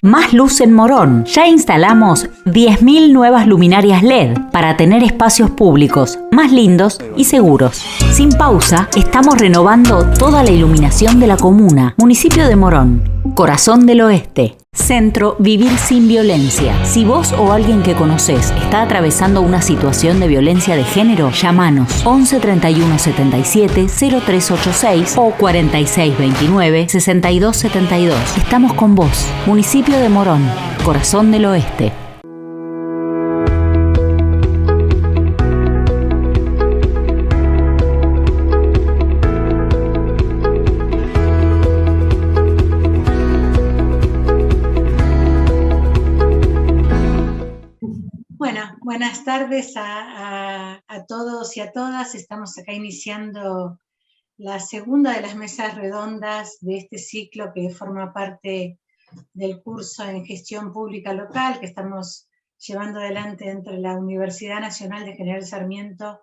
Más luz en Morón. Ya instalamos 10.000 nuevas luminarias LED para tener espacios públicos más lindos y seguros. Sin pausa, estamos renovando toda la iluminación de la comuna. Municipio de Morón, Corazón del Oeste. Centro Vivir Sin Violencia. Si vos o alguien que conocés está atravesando una situación de violencia de género, llámanos 11 31 77 0386 o 46 29 62 72. Estamos con vos. Municipio de Morón, Corazón del Oeste. Buenas tardes a todos y a todas. Estamos acá iniciando la segunda de las mesas redondas de este ciclo que forma parte del curso en gestión pública local que estamos llevando adelante entre la Universidad Nacional de General Sarmiento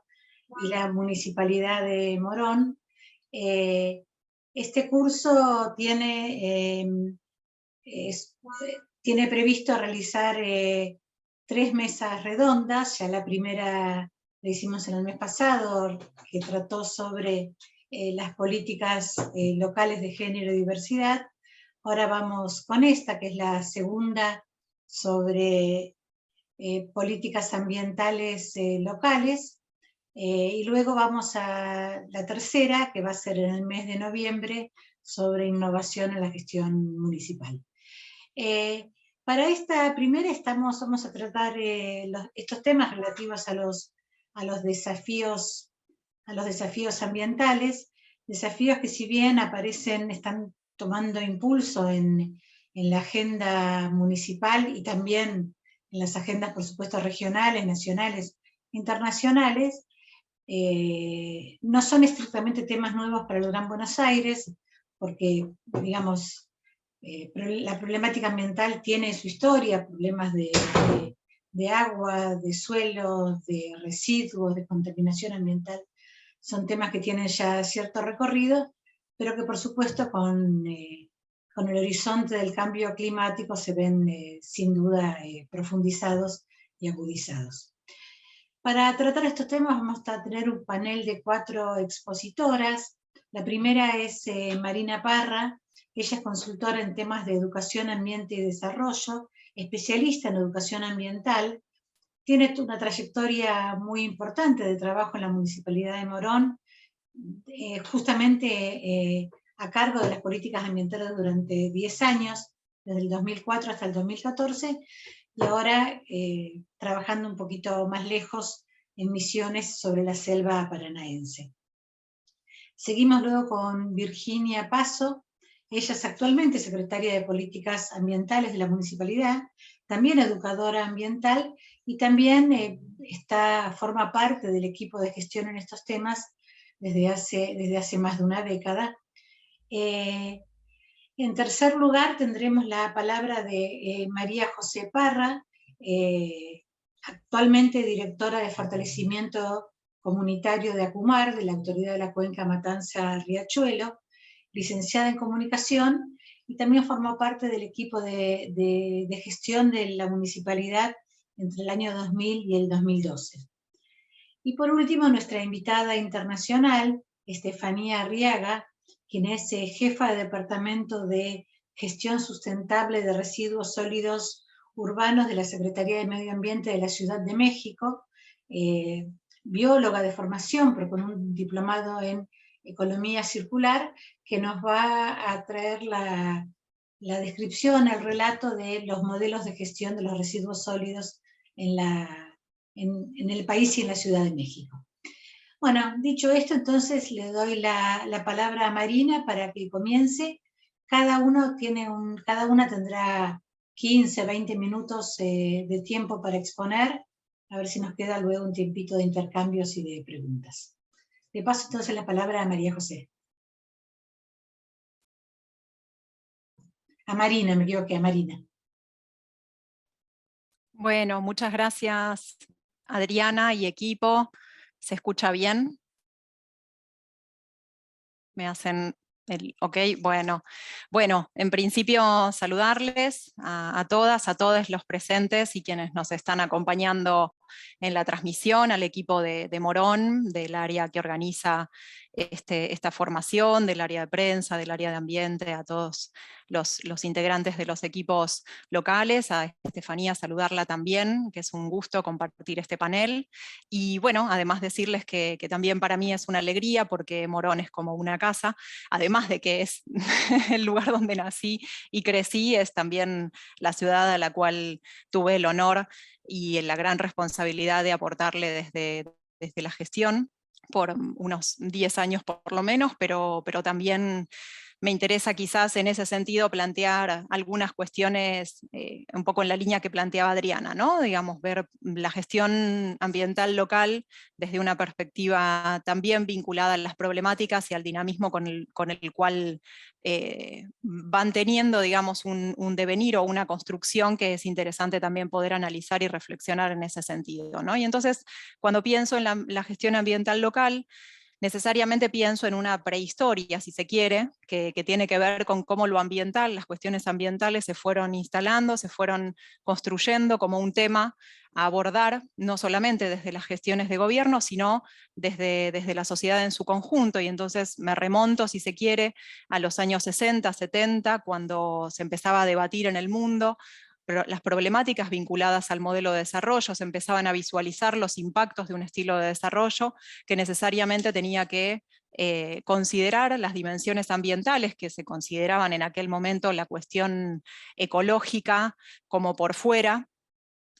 y la Municipalidad de Morón. Este curso tiene previsto realizar 3 mesas redondas. Ya la primera la hicimos en el mes pasado, que trató sobre las políticas locales de género y diversidad. Ahora vamos con esta, que es la segunda, sobre políticas ambientales locales. Y luego vamos a la tercera, que va a ser en el mes de noviembre, sobre innovación en la gestión municipal. Para esta primera vamos a tratar estos temas relativos a los desafíos ambientales, desafíos que, si bien están tomando impulso en la agenda municipal y también en las agendas, por supuesto, regionales, nacionales, internacionales. No son estrictamente temas nuevos para el Gran Buenos Aires, porque, digamos, la problemática ambiental tiene su historia, problemas de agua, de suelo, de residuos, de contaminación ambiental. Son temas que tienen ya cierto recorrido, pero que, por supuesto, con el horizonte del cambio climático se ven sin duda profundizados y agudizados. Para tratar estos temas vamos a tener un panel de 4 expositoras. La primera es Marina Parra. Ella es consultora en temas de educación, ambiente y desarrollo, especialista en educación ambiental. Tiene una trayectoria muy importante de trabajo en la Municipalidad de Morón, justamente a cargo de las políticas ambientales durante 10 años, desde el 2004 hasta el 2014, y ahora trabajando un poquito más lejos en misiones sobre la selva paranaense. Seguimos luego con Virginia Paso. Ella es actualmente secretaria de Políticas Ambientales de la Municipalidad, también educadora ambiental, y también forma parte del equipo de gestión en estos temas desde hace más de una década. En tercer lugar tendremos la palabra de María José Parra, actualmente directora de fortalecimiento comunitario de ACUMAR, de la Autoridad de la Cuenca Matanza-Riachuelo, licenciada en comunicación, y también formó parte del equipo de gestión de la municipalidad entre el año 2000 y el 2012. Y por último, nuestra invitada internacional, Estefanía Arriaga, quien es jefa de Departamento de Gestión Sustentable de Residuos Sólidos Urbanos de la Secretaría de Medio Ambiente de la Ciudad de México, bióloga de formación, pero con un diplomado en Economía Circular, que nos va a traer la descripción, el relato de los modelos de gestión de los residuos sólidos en el país y en la Ciudad de México. Bueno, dicho esto, entonces le doy la palabra a Marina para que comience. Cada una tendrá 15, 20 minutos de tiempo para exponer, a ver si nos queda luego un tiempito de intercambios y de preguntas. Le paso entonces la palabra a María José. A Marina, me equivoqué, a Marina. Bueno, muchas gracias, Adriana y equipo. ¿Se escucha bien? Me hacen Ok, bueno. Bueno, en principio saludarles a todas, a todos los presentes y quienes nos están acompañando en la transmisión, al equipo de Morón, del área que organiza esta formación, del área de prensa, del área de ambiente, a todos los integrantes de los equipos locales, a Estefanía saludarla también, que es un gusto compartir este panel. Y bueno, además decirles que también para mí es una alegría porque Morón es como una casa, además de que es el lugar donde nací y crecí, es también la ciudad a la cual tuve el honor y la gran responsabilidad de aportarle desde la gestión por unos 10 años por lo menos, pero también me interesa quizás en ese sentido plantear algunas cuestiones un poco en la línea que planteaba Adriana, ¿no? Digamos, ver la gestión ambiental local desde una perspectiva también vinculada a las problemáticas y al dinamismo con el cual van teniendo, digamos, un devenir o una construcción que es interesante también poder analizar y reflexionar en ese sentido, ¿no? Y entonces, cuando pienso en la gestión ambiental local, necesariamente pienso en una prehistoria, si se quiere, que tiene que ver con cómo lo ambiental, las cuestiones ambientales se fueron instalando, se fueron construyendo como un tema a abordar, no solamente desde las gestiones de gobierno, sino desde la sociedad en su conjunto. Y entonces me remonto, si se quiere, a los años 60, 70, cuando se empezaba a debatir en el mundo las problemáticas vinculadas al modelo de desarrollo, se empezaban a visualizar los impactos de un estilo de desarrollo que necesariamente tenía que considerar las dimensiones ambientales que se consideraban en aquel momento la cuestión ecológica como por fuera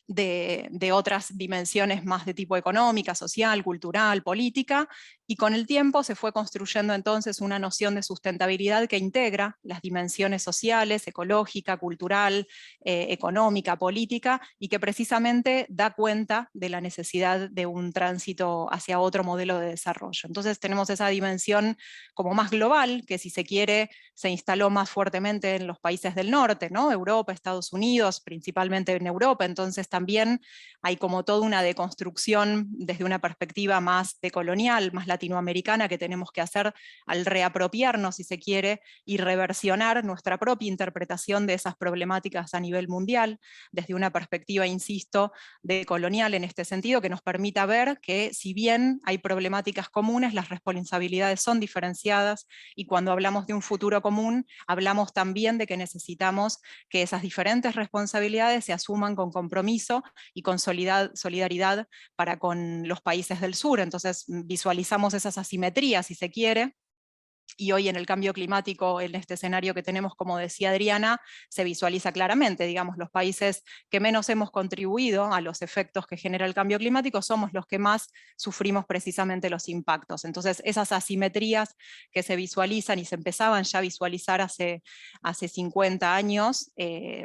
de otras dimensiones más de tipo económica, social, cultural, política, y con el tiempo se fue construyendo entonces una noción de sustentabilidad que integra las dimensiones sociales, ecológica, cultural, económica, política, y que precisamente da cuenta de la necesidad de un tránsito hacia otro modelo de desarrollo. Entonces tenemos esa dimensión como más global, que si se quiere se instaló más fuertemente en los países del norte, ¿no? Europa, Estados Unidos, principalmente en Europa, entonces también hay como toda una deconstrucción desde una perspectiva más decolonial, más latinoamericana que tenemos que hacer al reapropiarnos, si se quiere, y reversionar nuestra propia interpretación de esas problemáticas a nivel mundial, desde una perspectiva, insisto, decolonial en este sentido, que nos permita ver que si bien hay problemáticas comunes, las responsabilidades son diferenciadas, y cuando hablamos de un futuro común, hablamos también de que necesitamos que esas diferentes responsabilidades se asuman con compromiso y con solidaridad para con los países del sur. Entonces visualizamos esas asimetrías, si se quiere, y hoy en el cambio climático, en este escenario que tenemos, como decía Adriana, se visualiza claramente, digamos, los países que menos hemos contribuido a los efectos que genera el cambio climático somos los que más sufrimos precisamente los impactos. Entonces, esas asimetrías que se visualizan y se empezaban ya a visualizar hace 50 años,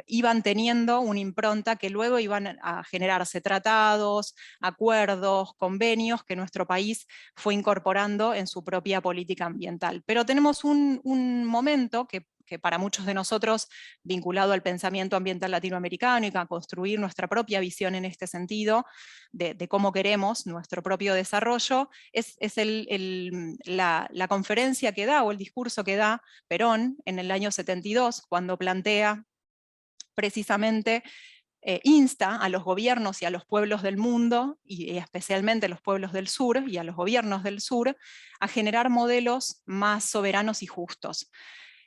iban teniendo una impronta que luego iban a generarse tratados, acuerdos, convenios que nuestro país fue incorporando en su propia política ambiental. Pero tenemos un momento que para muchos de nosotros, vinculado al pensamiento ambiental latinoamericano y a construir nuestra propia visión en este sentido, de cómo queremos nuestro propio desarrollo, es la conferencia que da, o el discurso que da Perón en el año 72, cuando plantea precisamente insta a los gobiernos y a los pueblos del mundo, y especialmente a los pueblos del sur y a los gobiernos del sur, a generar modelos más soberanos y justos.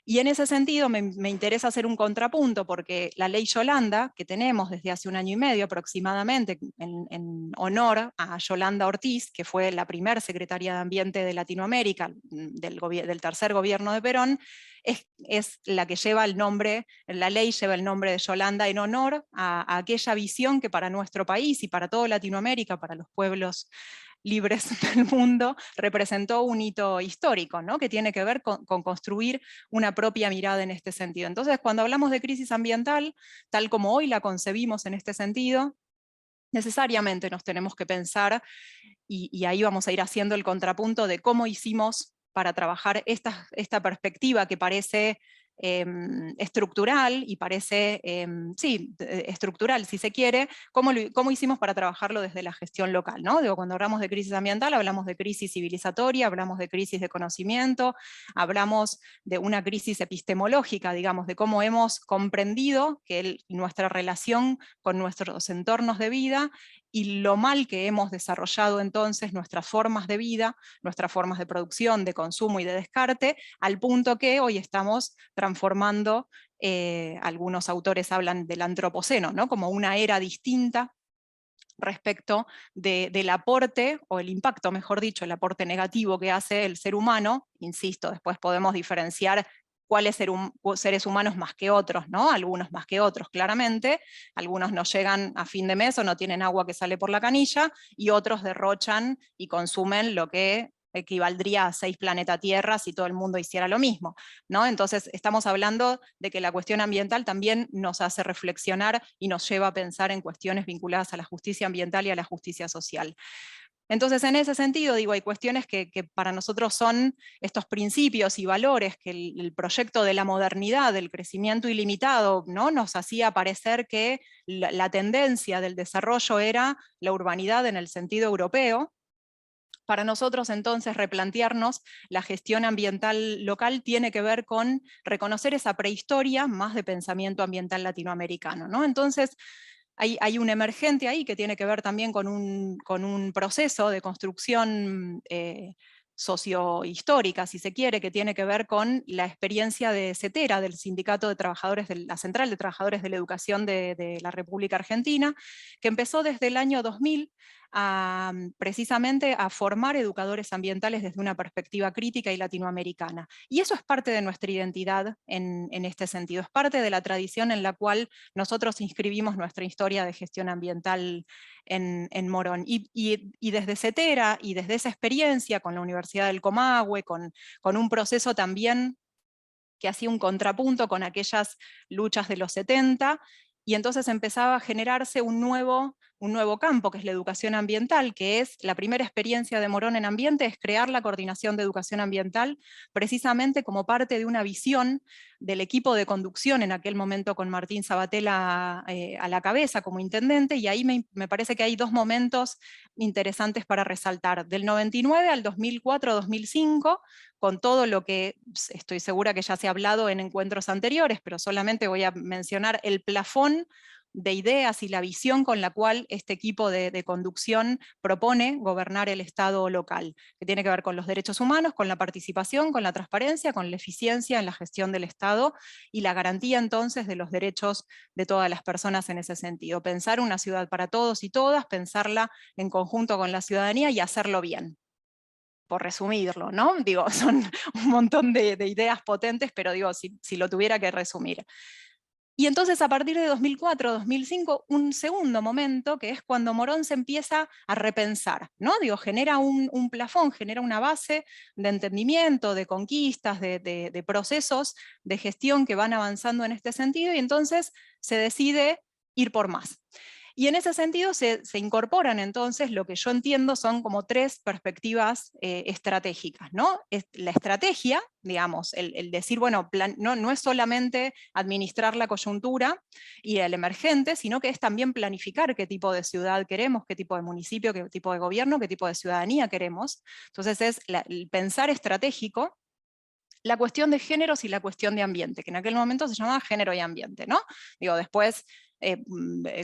Y en ese sentido me interesa hacer un contrapunto, porque la ley Yolanda, que tenemos desde hace 1 año y medio aproximadamente, en honor a Yolanda Ortiz, que fue la primera secretaria de Ambiente de Latinoamérica, del tercer gobierno de Perón, es la que lleva el nombre, la ley lleva el nombre de Yolanda en honor a aquella visión que para nuestro país y para toda Latinoamérica, para los pueblos libres del mundo, representó un hito histórico, ¿no? Que tiene que ver con construir una propia mirada en este sentido. Entonces, cuando hablamos de crisis ambiental, tal como hoy la concebimos en este sentido, necesariamente nos tenemos que pensar, y ahí vamos a ir haciendo el contrapunto de cómo hicimos para trabajar esta perspectiva que parece estructural, y parece, sí, estructural si se quiere, cómo hicimos para trabajarlo desde la gestión local, ¿no? Digo, cuando hablamos de crisis ambiental, hablamos de crisis civilizatoria, hablamos de crisis de conocimiento, hablamos de una crisis epistemológica, digamos, de cómo hemos comprendido que nuestra relación con nuestros entornos de vida y lo mal que hemos desarrollado entonces nuestras formas de vida, nuestras formas de producción, de consumo y de descarte, al punto que hoy estamos transformando, algunos autores hablan del antropoceno, ¿no? Como una era distinta respecto del aporte, o el impacto, mejor dicho, el aporte negativo que hace el ser humano. Insisto, después podemos diferenciar cuáles seres humanos más que otros, ¿no? Algunos más que otros, claramente. Algunos no llegan a fin de mes o no tienen agua que sale por la canilla, y otros derrochan y consumen lo que equivaldría a 6 planetas Tierra si todo el mundo hiciera lo mismo, ¿no? Entonces estamos hablando de que la cuestión ambiental también nos hace reflexionar y nos lleva a pensar en cuestiones vinculadas a la justicia ambiental y a la justicia social. Entonces, en ese sentido, digo, hay cuestiones que para nosotros son estos principios y valores que el proyecto de la modernidad, del crecimiento ilimitado, ¿no? Nos hacía parecer que la tendencia del desarrollo era la urbanidad en el sentido europeo. Para nosotros, entonces, replantearnos la gestión ambiental local tiene que ver con reconocer esa prehistoria más de pensamiento ambiental latinoamericano, ¿no? Entonces, hay un emergente ahí que tiene que ver también con un proceso de construcción sociohistórica, si se quiere, que tiene que ver con la experiencia de CETERA, del Sindicato de Trabajadores, de la Central de Trabajadores de la Educación de la República Argentina, que empezó desde el año 2000 precisamente a formar educadores ambientales desde una perspectiva crítica y latinoamericana. Y eso es parte de nuestra identidad en este sentido, es parte de la tradición en la cual nosotros inscribimos nuestra historia de gestión ambiental en Morón. Y desde CETERA y desde esa experiencia con la Universidad del Comahue, con un proceso también que hacía un contrapunto con aquellas luchas de los 70, y entonces empezaba a generarse un nuevo campo, que es la educación ambiental, que es la primera experiencia de Morón en ambiente, es crear la coordinación de educación ambiental, precisamente como parte de una visión del equipo de conducción, en aquel momento con Martín Sabatella a la cabeza como intendente, y ahí me parece que hay dos momentos interesantes para resaltar. Del 99 al 2004-2005, con todo lo que estoy segura que ya se ha hablado en encuentros anteriores, pero solamente voy a mencionar el plafón de ideas y la visión con la cual este equipo de conducción propone gobernar el Estado local, que tiene que ver con los derechos humanos, con la participación, con la transparencia, con la eficiencia en la gestión del Estado y la garantía entonces de los derechos de todas las personas en ese sentido. Pensar una ciudad para todos y todas, pensarla en conjunto con la ciudadanía y hacerlo bien. Por resumirlo, ¿no? Digo, son un montón de ideas potentes, pero digo, si lo tuviera que resumir. Y entonces a partir de 2004-2005, un segundo momento, que es cuando Morón se empieza a repensar, ¿no? Digo, genera un plafón, genera una base de entendimiento, de conquistas, de procesos de gestión que van avanzando en este sentido, y entonces se decide ir por más. Y en ese sentido se incorporan entonces lo que yo entiendo son como tres perspectivas estratégicas, ¿no? La estrategia, digamos, el decir, bueno, no es solamente administrar la coyuntura y el emergente, sino que es también planificar qué tipo de ciudad queremos, qué tipo de municipio, qué tipo de gobierno, qué tipo de ciudadanía queremos. Entonces es el pensar estratégico, la cuestión de géneros y la cuestión de ambiente, que en aquel momento se llamaba género y ambiente, ¿no? Digo, después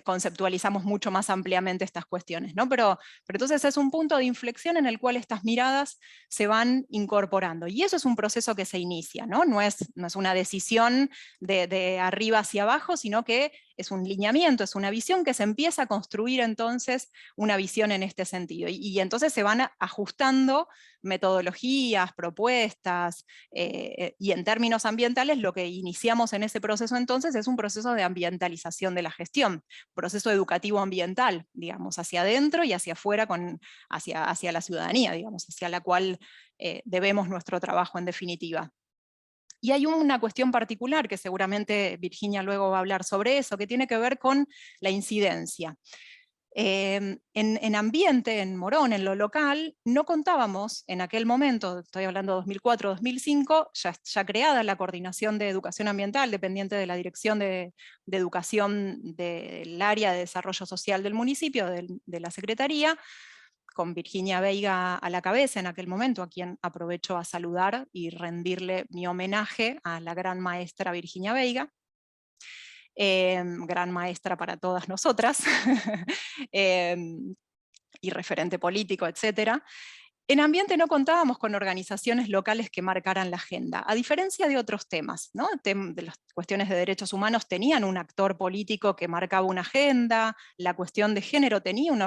conceptualizamos mucho más ampliamente estas cuestiones, ¿no? Pero entonces es un punto de inflexión en el cual estas miradas se van incorporando, y eso es un proceso que se inicia, ¿no? No es una decisión de arriba hacia abajo, sino que es un lineamiento, es una visión que se empieza a construir entonces una visión en este sentido, y entonces se van ajustando metodologías, propuestas, y en términos ambientales lo que iniciamos en ese proceso entonces es un proceso de ambientalización de la gestión, proceso educativo ambiental, digamos, hacia adentro y hacia afuera, hacia la ciudadanía, digamos, hacia la cual debemos nuestro trabajo en definitiva. Y hay una cuestión particular, que seguramente Virginia luego va a hablar sobre eso, que tiene que ver con la incidencia. En ambiente, en Morón, en lo local, no contábamos en aquel momento, estoy hablando de 2004-2005, ya creada la Coordinación de Educación Ambiental, dependiente de la Dirección de Educación del Área de Desarrollo Social del municipio, de la Secretaría, con Virginia Veiga a la cabeza en aquel momento, a quien aprovecho a saludar y rendirle mi homenaje a la gran maestra Virginia Veiga. Gran maestra para todas nosotras, y referente político, etc. En ambiente no contábamos con organizaciones locales que marcaran la agenda, a diferencia de otros temas, ¿no? De las cuestiones de derechos humanos tenían un actor político que marcaba una agenda, la cuestión de género tiene una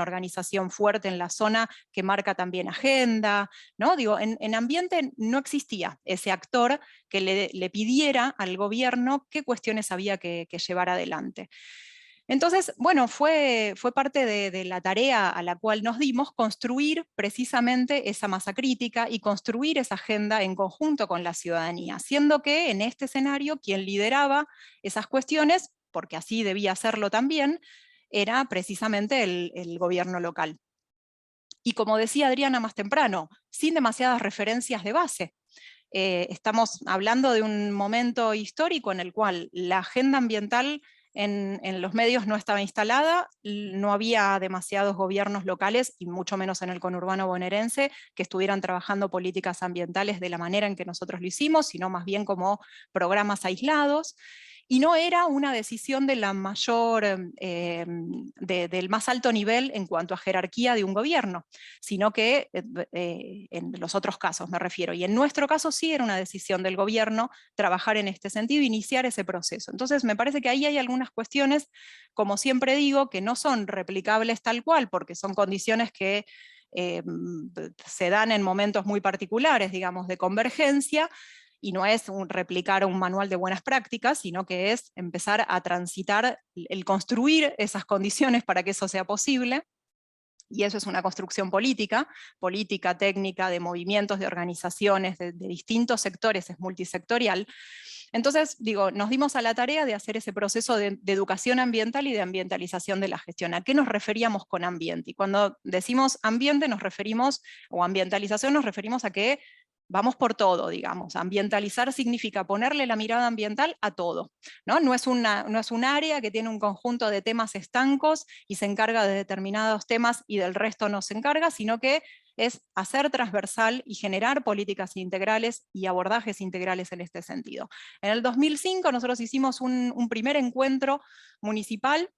organización fuerte en la zona que marca también agenda, ¿no? Digo, en ambiente no existía ese actor que le pidiera al gobierno qué cuestiones había que llevar adelante. Entonces, bueno, fue parte de la tarea a la cual nos dimos construir precisamente esa masa crítica y construir esa agenda en conjunto con la ciudadanía, siendo que en este escenario quien lideraba esas cuestiones, porque así debía hacerlo también, era precisamente el gobierno local. Y como decía Adriana más temprano, sin demasiadas referencias de base. Estamos hablando de un momento histórico en el cual la agenda ambiental en los medios no estaba instalada, no había demasiados gobiernos locales, y mucho menos en el conurbano bonaerense, que estuvieran trabajando políticas ambientales de la manera en que nosotros lo hicimos, sino más bien como programas aislados. Y no era una decisión de la mayor, del más alto nivel en cuanto a jerarquía de un gobierno, sino que en los otros casos me refiero, y en nuestro caso sí era una decisión del gobierno trabajar en este sentido, iniciar ese proceso. Entonces me parece que ahí hay algunas cuestiones, como siempre digo, que no son replicables tal cual, porque son condiciones que se dan en momentos muy particulares, digamos, de convergencia, y no es replicar un manual de buenas prácticas, sino que es empezar a transitar, el construir esas condiciones para que eso sea posible, y eso es una construcción política, técnica, de movimientos, de organizaciones, de distintos sectores, es multisectorial. Entonces, digo, nos dimos a la tarea de hacer ese proceso de educación ambiental y de ambientalización de la gestión. ¿A qué nos referíamos con ambiente? Y cuando decimos ambiente nos referimos, o ambientalización nos referimos a que vamos por todo, digamos. Ambientalizar significa ponerle la mirada ambiental a todo, ¿no? No es un área que tiene un conjunto de temas estancos y se encarga de determinados temas y del resto no se encarga, sino que es hacer transversal y generar políticas integrales y abordajes integrales en este sentido. En el 2005 nosotros hicimos un primer encuentro municipal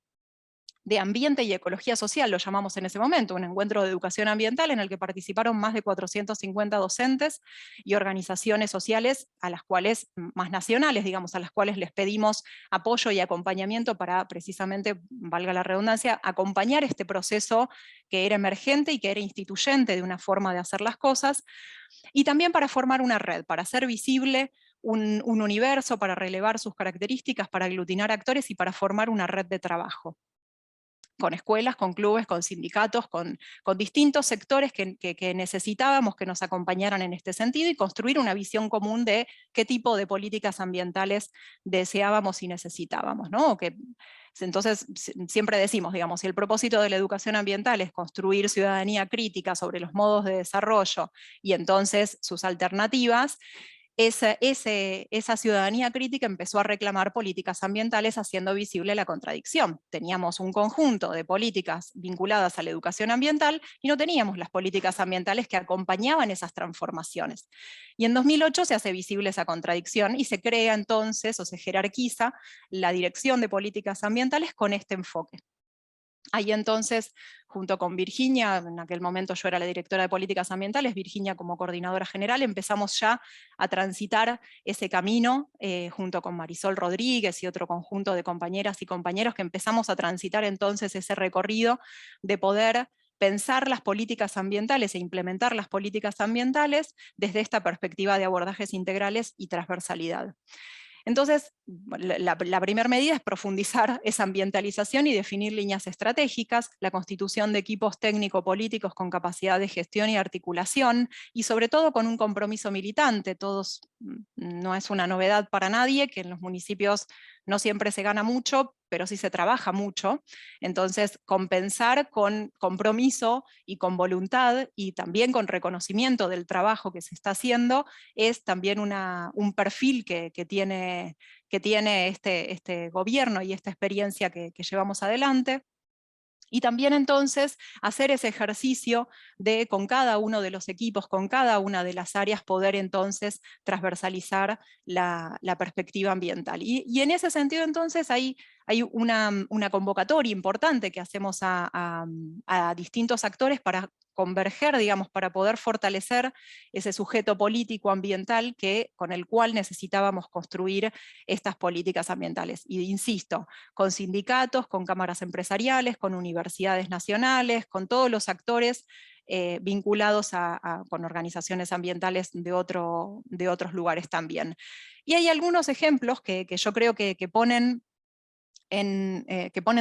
de ambiente y ecología social, lo llamamos en ese momento, un encuentro de educación ambiental en el que participaron más de 450 docentes y organizaciones sociales, a las cuales, más nacionales, digamos, a las cuales les pedimos apoyo y acompañamiento para precisamente, valga la redundancia, acompañar este proceso que era emergente y que era instituyente de una forma de hacer las cosas, y también para formar una red, para hacer visible un universo, para relevar sus características, para aglutinar actores y para formar una red de trabajo, con escuelas, con clubes, con sindicatos, con distintos sectores que necesitábamos que nos acompañaran en este sentido, y construir una visión común de qué tipo de políticas ambientales deseábamos y necesitábamos, ¿no? Entonces, siempre decimos, digamos, si el propósito de la educación ambiental es construir ciudadanía crítica sobre los modos de desarrollo y entonces sus alternativas, esa ciudadanía crítica empezó a reclamar políticas ambientales haciendo visible la contradicción. Teníamos un conjunto de políticas vinculadas a la educación ambiental y no teníamos las políticas ambientales que acompañaban esas transformaciones. Y en 2008 se hace visible esa contradicción y se crea entonces, o se jerarquiza, la Dirección de Políticas Ambientales con este enfoque. Ahí entonces, junto con Virginia, en aquel momento yo era la directora de políticas ambientales, Virginia como coordinadora general, empezamos ya a transitar ese camino, junto con Marisol Rodríguez y otro conjunto de compañeras y compañeros, que empezamos a transitar entonces ese recorrido de poder pensar las políticas ambientales e implementar las políticas ambientales desde esta perspectiva de abordajes integrales y transversalidad. Entonces, la primera medida es profundizar esa ambientalización y definir líneas estratégicas, la constitución de equipos técnico-políticos con capacidad de gestión y articulación, y sobre todo con un compromiso militante. No es una novedad para nadie que en los municipios no siempre se gana mucho, pero sí se trabaja mucho. Entonces, compensar con compromiso y con voluntad y también con reconocimiento del trabajo que se está haciendo es también un perfil que tiene este gobierno y esta experiencia que llevamos adelante. Y también entonces hacer ese ejercicio de con cada uno de los equipos, con cada una de las áreas, poder entonces transversalizar la perspectiva ambiental. Y en ese sentido entonces hay una convocatoria importante que hacemos a distintos actores para converger, digamos, para poder fortalecer ese sujeto político ambiental con el cual necesitábamos construir estas políticas ambientales. Y insisto, con sindicatos, con cámaras empresariales, con universidades nacionales, con todos los actores vinculados con organizaciones ambientales de otros lugares también. Y hay algunos ejemplos que yo creo que ponen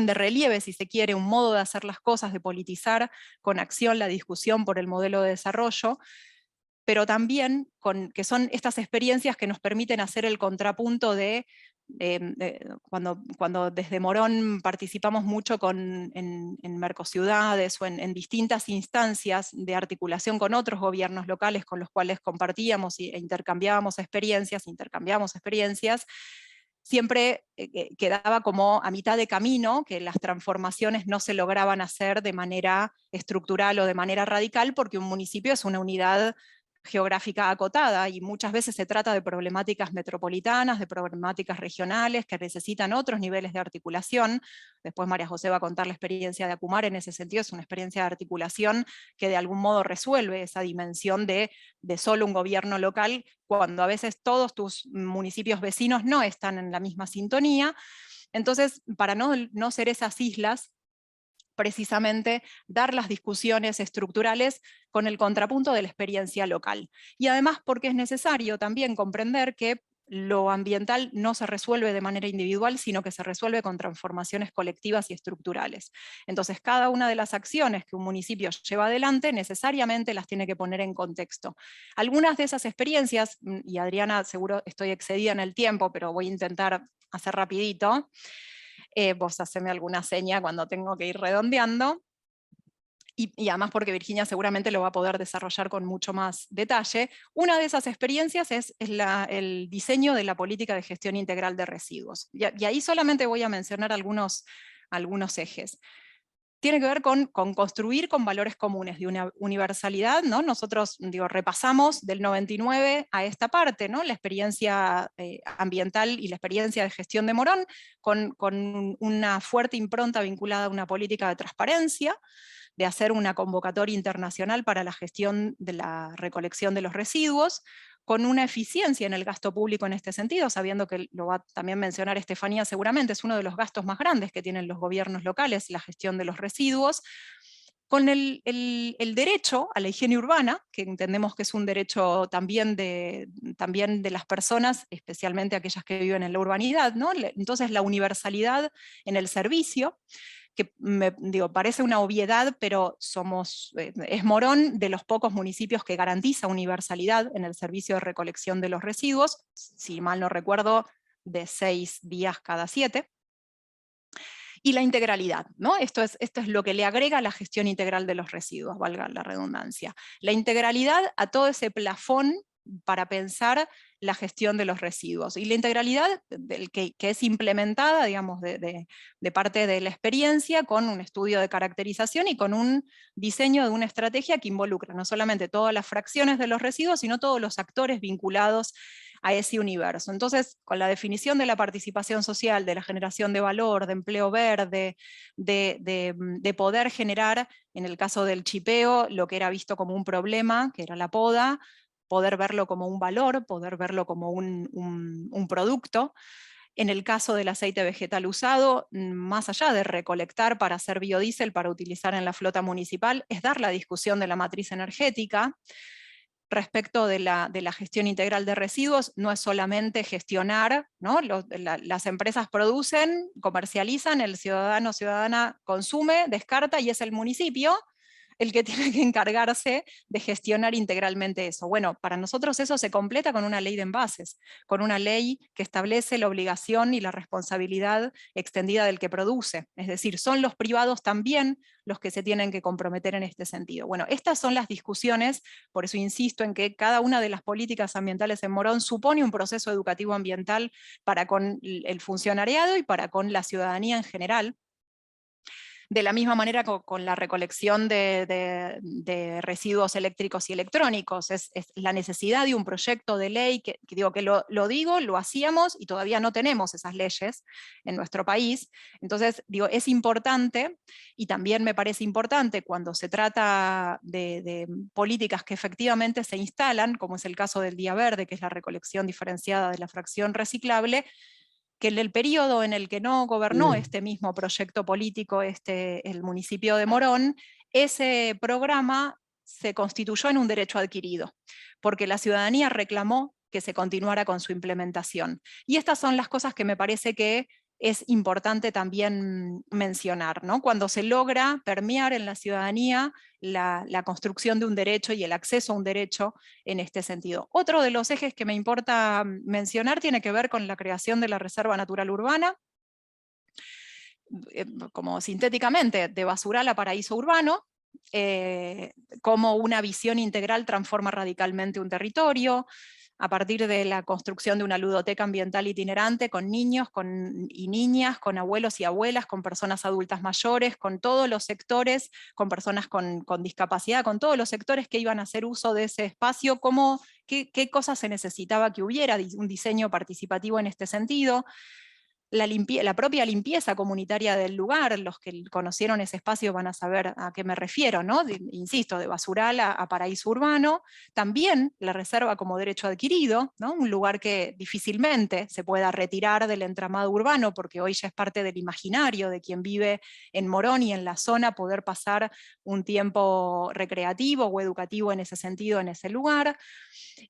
de relieve, si se quiere, un modo de hacer las cosas, de politizar con acción la discusión por el modelo de desarrollo, pero también que son estas experiencias que nos permiten hacer el contrapunto cuando desde Morón participamos mucho en Mercociudades o en distintas instancias de articulación con otros gobiernos locales con los cuales compartíamos e intercambiamos experiencias, siempre quedaba como a mitad de camino, que las transformaciones no se lograban hacer de manera estructural o de manera radical, porque un municipio es una unidad geográfica acotada y muchas veces se trata de problemáticas metropolitanas, de problemáticas regionales que necesitan otros niveles de articulación. Después María José va a contar la experiencia de Acumar en ese sentido, es una experiencia de articulación que de algún modo resuelve esa dimensión de solo un gobierno local, cuando a veces todos tus municipios vecinos no están en la misma sintonía. Entonces, para no ser esas islas, precisamente dar las discusiones estructurales con el contrapunto de la experiencia local. Y además porque es necesario también comprender que lo ambiental no se resuelve de manera individual, sino que se resuelve con transformaciones colectivas y estructurales. Entonces, cada una de las acciones que un municipio lleva adelante necesariamente las tiene que poner en contexto. Algunas de esas experiencias, y Adriana, seguro estoy excedida en el tiempo, pero voy a intentar hacer rapidito. Vos haceme alguna seña cuando tengo que ir redondeando. Y además porque Virginia seguramente lo va a poder desarrollar con mucho más detalle. Una de esas experiencias es el diseño de la política de gestión integral de residuos. Y ahí solamente voy a mencionar algunos ejes. Tiene que ver con construir con valores comunes de una universalidad, ¿no? Nosotros repasamos del 99 a esta parte, ¿no? La experiencia ambiental y la experiencia de gestión de Morón, con una fuerte impronta vinculada a una política de transparencia, de hacer una convocatoria internacional para la gestión de la recolección de los residuos, con una eficiencia en el gasto público en este sentido, sabiendo que lo va a también mencionar Estefanía seguramente, es uno de los gastos más grandes que tienen los gobiernos locales, la gestión de los residuos, con el derecho a la higiene urbana, que entendemos que es un derecho también de las personas, especialmente aquellas que viven en la urbanidad, ¿no? Entonces la universalidad en el servicio, que parece una obviedad, pero es Morón de los pocos municipios que garantiza universalidad en el servicio de recolección de los residuos, si mal no recuerdo, de 6 días cada 7. Y la integralidad, ¿no? Esto es lo que le agrega la gestión integral de los residuos, valga la redundancia. La integralidad a todo ese plafón para pensar la gestión de los residuos. Y la integralidad que es implementada, digamos, de parte de la experiencia, con un estudio de caracterización y con un diseño de una estrategia que involucra no solamente todas las fracciones de los residuos, sino todos los actores vinculados a ese universo. Entonces, con la definición de la participación social, de la generación de valor, de empleo verde, de poder generar, en el caso del chipeo, lo que era visto como un problema, que era la poda, poder verlo como un valor, poder verlo como un producto. En el caso del aceite vegetal usado, más allá de recolectar para hacer biodiesel para utilizar en la flota municipal, es dar la discusión de la matriz energética. Respecto de la gestión integral de residuos, no es solamente gestionar, ¿no? Las empresas producen, comercializan, el ciudadano o ciudadana consume, descarta y es el municipio el que tiene que encargarse de gestionar integralmente eso. Bueno, para nosotros eso se completa con una ley de envases, con una ley que establece la obligación y la responsabilidad extendida del que produce. Es decir, son los privados también los que se tienen que comprometer en este sentido. Bueno, estas son las discusiones, por eso insisto en que cada una de las políticas ambientales en Morón supone un proceso educativo ambiental para con el funcionariado y para con la ciudadanía en general. De la misma manera con la recolección de residuos eléctricos y electrónicos. Es la necesidad de un proyecto de ley, que digo que lo hacíamos y todavía no tenemos esas leyes en nuestro país. Entonces, digo, es importante, y también me parece importante cuando se trata de políticas que efectivamente se instalan, como es el caso del Día Verde, que es la recolección diferenciada de la fracción reciclable, que en el periodo en el que no gobernó este mismo proyecto político, el municipio de Morón, ese programa se constituyó en un derecho adquirido, porque la ciudadanía reclamó que se continuara con su implementación. Y estas son las cosas que me parece que es importante también mencionar, ¿no? Cuando se logra permear en la ciudadanía la construcción de un derecho y el acceso a un derecho en este sentido. Otro de los ejes que me importa mencionar tiene que ver con la creación de la Reserva Natural Urbana, como sintéticamente, de basural a paraíso urbano, cómo una visión integral transforma radicalmente un territorio, a partir de la construcción de una ludoteca ambiental itinerante con niños y niñas, con abuelos y abuelas, con personas adultas mayores, con todos los sectores, con personas con discapacidad, con todos los sectores que iban a hacer uso de ese espacio, qué cosas se necesitaba que hubiera, un diseño participativo en este sentido. La propia limpieza comunitaria del lugar, los que conocieron ese espacio van a saber a qué me refiero, ¿no? Insisto, de basural a paraíso urbano, también la reserva como derecho adquirido, ¿no? Un lugar que difícilmente se pueda retirar del entramado urbano, porque hoy ya es parte del imaginario de quien vive en Morón y en la zona, poder pasar un tiempo recreativo o educativo en ese sentido, en ese lugar.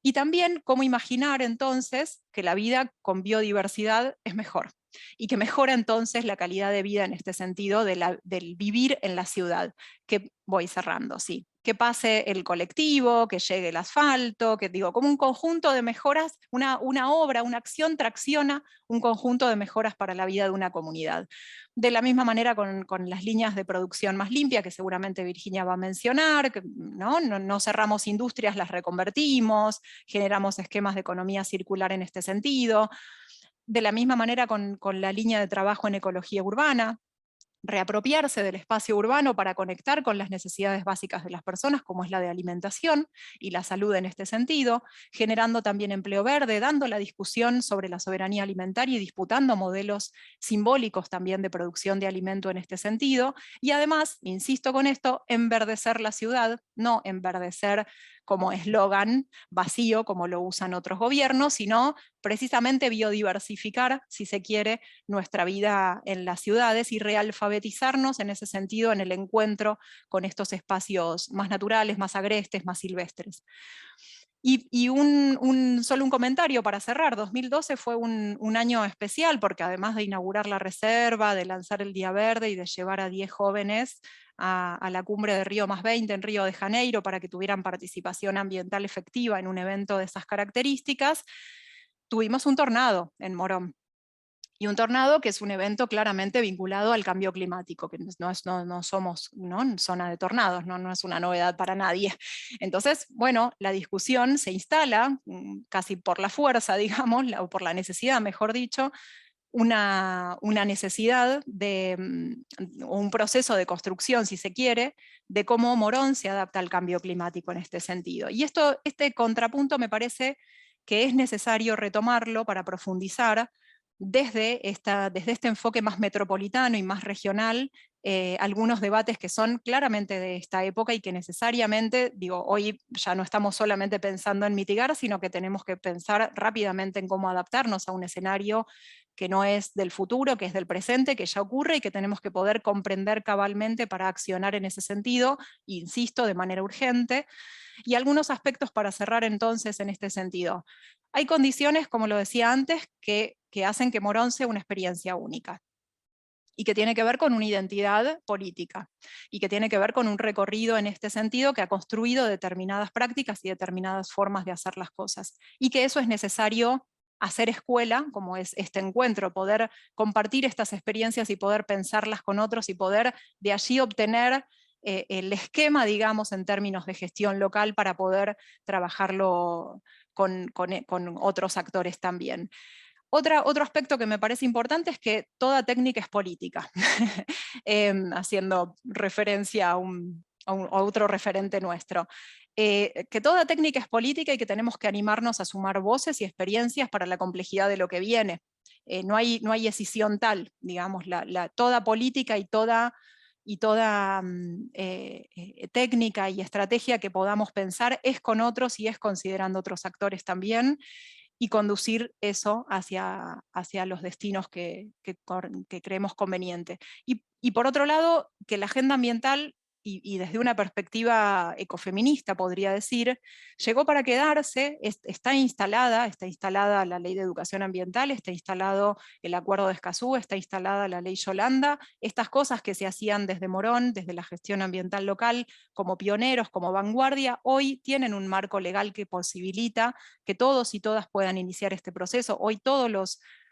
Y también cómo imaginar entonces que la vida con biodiversidad es mejor, y que mejora entonces la calidad de vida en este sentido del vivir en la ciudad, que voy cerrando, sí. Que pase el colectivo, que llegue el asfalto, que digo, como un conjunto de mejoras, una obra, una acción tracciona un conjunto de mejoras para la vida de una comunidad. De la misma manera con las líneas de producción más limpia, que seguramente Virginia va a mencionar, que no cerramos industrias, las reconvertimos, generamos esquemas de economía circular en este sentido. De la misma manera con la línea de trabajo en ecología urbana, reapropiarse del espacio urbano para conectar con las necesidades básicas de las personas, como es la de alimentación y la salud en este sentido, generando también empleo verde, dando la discusión sobre la soberanía alimentaria y disputando modelos simbólicos también de producción de alimento en este sentido, y además, insisto con esto, enverdecer la ciudad, no enverdecer como eslogan vacío como lo usan otros gobiernos, sino precisamente biodiversificar, si se quiere, nuestra vida en las ciudades y realfabetizarnos en ese sentido en el encuentro con estos espacios más naturales, más agrestes, más silvestres. Y solo un comentario para cerrar. 2012 fue un año especial porque además de inaugurar la reserva, de lanzar el Día Verde y de llevar a 10 jóvenes a la cumbre de Río +20 en Río de Janeiro para que tuvieran participación ambiental efectiva en un evento de esas características, tuvimos un tornado en Morón. Y un tornado que es un evento claramente vinculado al cambio climático, que no somos zona de tornados, no es una novedad para nadie. Entonces, bueno, la discusión se instala, casi por la fuerza, digamos, o por la necesidad, mejor dicho, una necesidad un proceso de construcción, si se quiere, de cómo Morón se adapta al cambio climático en este sentido. Y este contrapunto me parece que es necesario retomarlo para profundizar desde este enfoque más metropolitano y más regional, algunos debates que son claramente de esta época y que necesariamente, digo, hoy ya no estamos solamente pensando en mitigar, sino que tenemos que pensar rápidamente en cómo adaptarnos a un escenario que no es del futuro, que es del presente, que ya ocurre y que tenemos que poder comprender cabalmente para accionar en ese sentido, insisto, de manera urgente. Y algunos aspectos para cerrar entonces en este sentido. Hay condiciones, como lo decía antes, que hacen que Morón sea una experiencia única. y que tiene que ver con una identidad política, y que tiene que ver con un recorrido en este sentido que ha construido determinadas prácticas y determinadas formas de hacer las cosas, y que eso es necesario hacer escuela, como es este encuentro, poder compartir estas experiencias y poder pensarlas con otros y poder de allí obtener el esquema, digamos, en términos de gestión local para poder trabajarlo con otros actores también. Otro aspecto que me parece importante es que toda técnica es política, haciendo referencia a otro referente nuestro. Que toda técnica es política y que tenemos que animarnos a sumar voces y experiencias para la complejidad de lo que viene. No hay escisión tal, digamos, toda política y toda técnica y estrategia que podamos pensar es con otros y es considerando otros actores también, y conducir eso hacia los destinos que creemos conveniente. Y por otro lado, que la agenda ambiental, y desde una perspectiva ecofeminista podría decir, llegó para quedarse, está instalada la Ley de Educación Ambiental, está instalado el Acuerdo de Escazú, está instalada la Ley Yolanda, estas cosas que se hacían desde Morón, desde la gestión ambiental local, como pioneros, como vanguardia, hoy tienen un marco legal que posibilita que todos y todas puedan iniciar este proceso. Hoy todos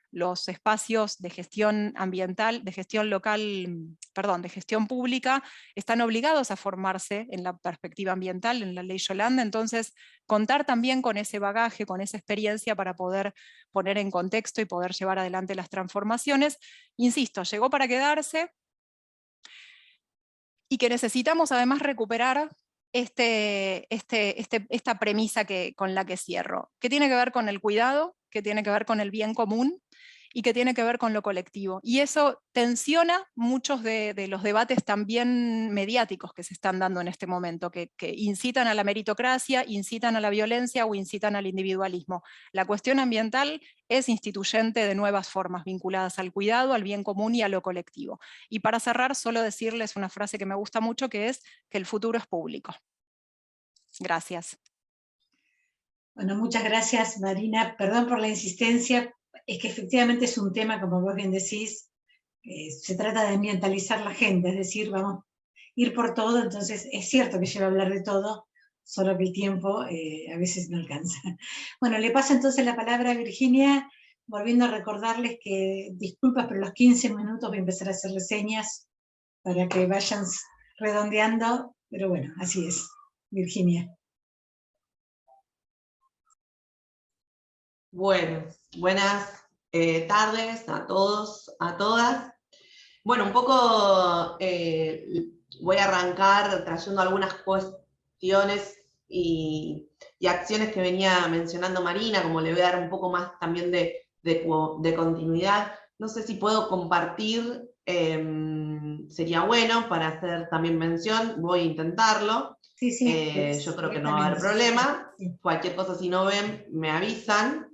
los espacios de gestión ambiental, de gestión local, perdón, de gestión pública, están obligados a formarse en la perspectiva ambiental, en la Ley Yolanda. Entonces, contar también con ese bagaje, con esa experiencia para poder poner en contexto y poder llevar adelante las transformaciones. Insisto, llegó para quedarse, y que necesitamos además recuperar esta premisa con la que cierro, que tiene que ver con el cuidado, que tiene que ver con el bien común, y que tiene que ver con lo colectivo. Y eso tensiona muchos de los debates también mediáticos que se están dando en este momento, que incitan a la meritocracia, incitan a la violencia o incitan al individualismo. La cuestión ambiental es instituyente de nuevas formas vinculadas al cuidado, al bien común y a lo colectivo. Y para cerrar, solo decirles una frase que me gusta mucho, que es que el futuro es público. Gracias. Bueno, muchas gracias, Marina. Perdón por la insistencia, es que efectivamente es un tema, como vos bien decís, se trata de ambientalizar la agenda, es decir, vamos a ir por todo, entonces es cierto que lleva a hablar de todo, solo que el tiempo a veces no alcanza. Bueno, le paso entonces la palabra a Virginia, volviendo a recordarles que, disculpas, pero los 15 minutos voy a empezar a hacer reseñas para que vayan redondeando, pero bueno, así es. Virginia. Bueno, buenas tardes a todos, a todas. Bueno, un poco voy a arrancar trayendo algunas cuestiones y acciones que venía mencionando Marina, como le voy a dar un poco más también de continuidad. No sé si puedo compartir, sería bueno para hacer también mención, voy a intentarlo. Sí, sí, yo creo que no va a haber problema. Sí. Cualquier cosa, si no ven, me avisan.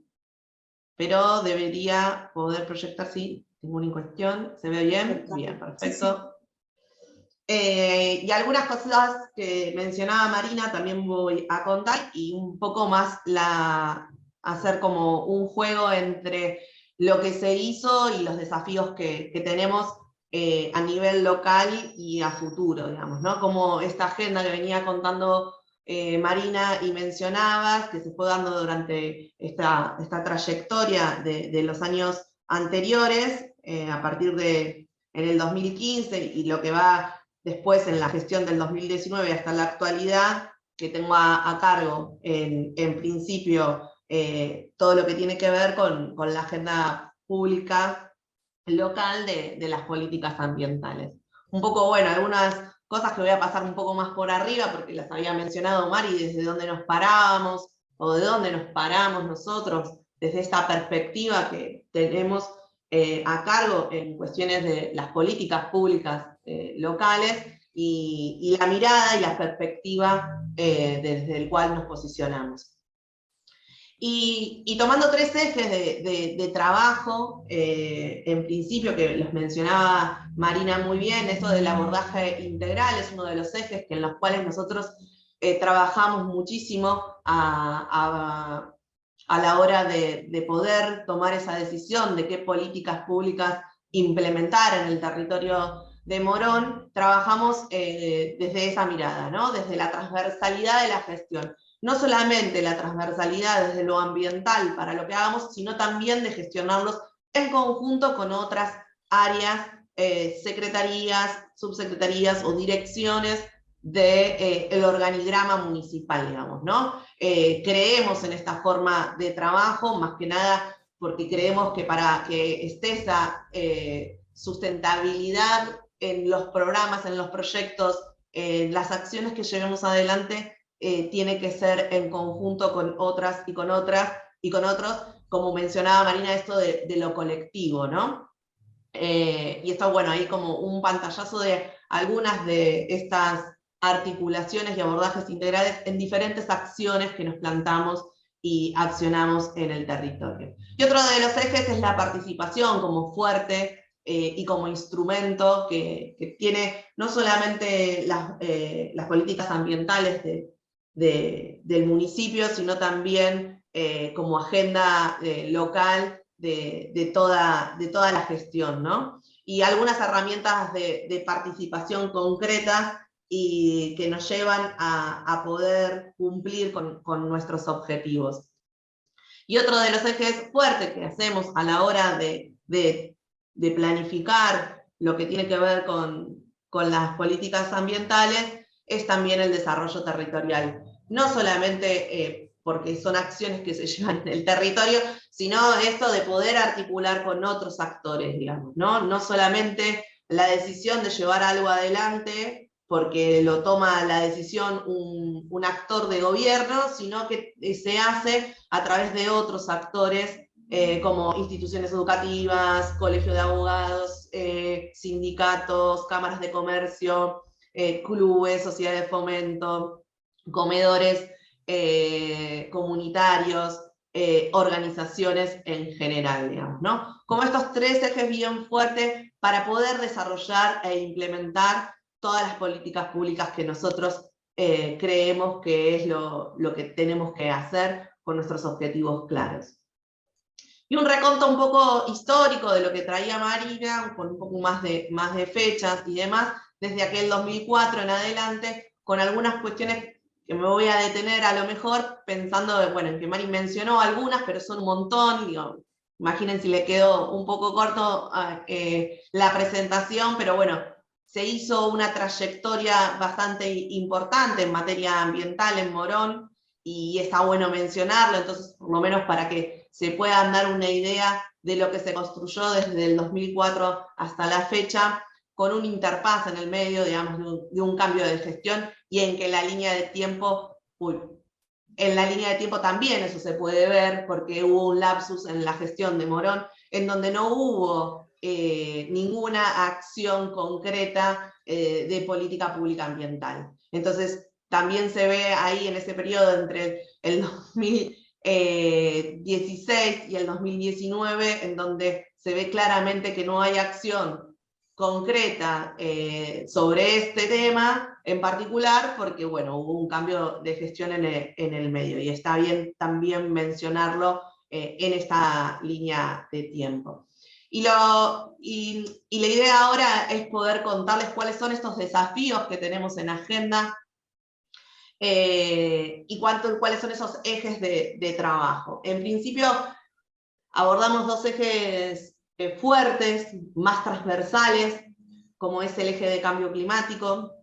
Pero debería poder proyectar, sí, ninguna cuestión. ¿Se ve bien? Perfecto. Bien, perfecto. Sí, y algunas cosas que mencionaba Marina también voy a contar, y un poco más hacer como un juego entre lo que se hizo y los desafíos que tenemos a nivel local y a futuro, digamos, ¿no? Como esta agenda que venía contando Marina y mencionabas, que se fue dando durante esta trayectoria de los años anteriores, a partir en el 2015, y lo que va después en la gestión del 2019 hasta la actualidad, que tengo a cargo en principio todo lo que tiene que ver con la agenda pública local de las políticas ambientales. Un poco, bueno, algunas cosas que voy a pasar un poco más por arriba, porque las había mencionado Mari, desde dónde nos parábamos, o de dónde nos paramos nosotros, desde esta perspectiva que tenemos a cargo en cuestiones de las políticas públicas locales, y la mirada y la perspectiva desde el cual nos posicionamos. Y tomando tres ejes de trabajo, en principio, que los mencionaba Marina muy bien, esto del abordaje integral es uno de los ejes en los cuales nosotros trabajamos muchísimo a la hora de poder tomar esa decisión de qué políticas públicas implementar en el territorio de Morón, trabajamos desde esa mirada, ¿no? Desde la transversalidad de la gestión. No solamente la transversalidad desde lo ambiental para lo que hagamos, sino también de gestionarlos en conjunto con otras áreas, secretarías, subsecretarías o direcciones del organigrama municipal, digamos, ¿no? Creemos en esta forma de trabajo, más que nada porque creemos que para que esté esa sustentabilidad en los programas, en los proyectos, las acciones que llevemos adelante, tiene que ser en conjunto con otras y con otras y con otros, como mencionaba Marina, esto de lo colectivo, ¿no? Y esto, bueno, ahí como un pantallazo de algunas de estas articulaciones y abordajes integrales en diferentes acciones que nos plantamos y accionamos en el territorio. Y otro de los ejes es la participación como fuerte y como instrumento que tiene no solamente las políticas ambientales del municipio, sino también como agenda local de toda la gestión, ¿no? Y algunas herramientas de participación concretas y que nos llevan a poder cumplir con nuestros objetivos. Y otro de los ejes fuertes que hacemos a la hora de planificar lo que tiene que ver con las políticas ambientales es también el desarrollo territorial. No solamente porque son acciones que se llevan en el territorio, sino esto de poder articular con otros actores, digamos, ¿no? No solamente la decisión de llevar algo adelante porque lo toma la decisión un actor de gobierno, sino que se hace a través de otros actores como instituciones educativas, colegio de abogados, sindicatos, cámaras de comercio, clubes, sociedades de fomento, comedores comunitarios, organizaciones en general, digamos, ¿no? Como estos tres ejes bien fuertes para poder desarrollar e implementar todas las políticas públicas que nosotros creemos que es lo que tenemos que hacer con nuestros objetivos claros. Y un reconto un poco histórico de lo que traía Marina, con un poco más de fechas y demás, desde aquel 2004 en adelante, con algunas cuestiones que me voy a detener a lo mejor pensando, bueno, en que Mari mencionó algunas, pero son un montón, digo, imaginen si le quedó un poco corto la presentación, pero bueno, se hizo una trayectoria bastante importante en materia ambiental en Morón, y está bueno mencionarlo, entonces por lo menos para que se puedan dar una idea de lo que se construyó desde el 2004 hasta la fecha, con un interfaz en el medio, digamos, de un cambio de gestión, y en que la línea de tiempo, en la línea de tiempo también eso se puede ver, porque hubo un lapsus en la gestión de Morón, en donde no hubo ninguna acción concreta de política pública ambiental. Entonces, también se ve ahí en ese periodo entre el 2016 y el 2019, en donde se ve claramente que no hay acción concreta sobre este tema en particular, porque bueno, hubo un cambio de gestión en el medio, y está bien también mencionarlo en esta línea de tiempo. Y la idea ahora es poder contarles cuáles son estos desafíos que tenemos en agenda y cuáles son esos ejes de trabajo. En principio abordamos dos ejes fuertes, más transversales, como es el eje de cambio climático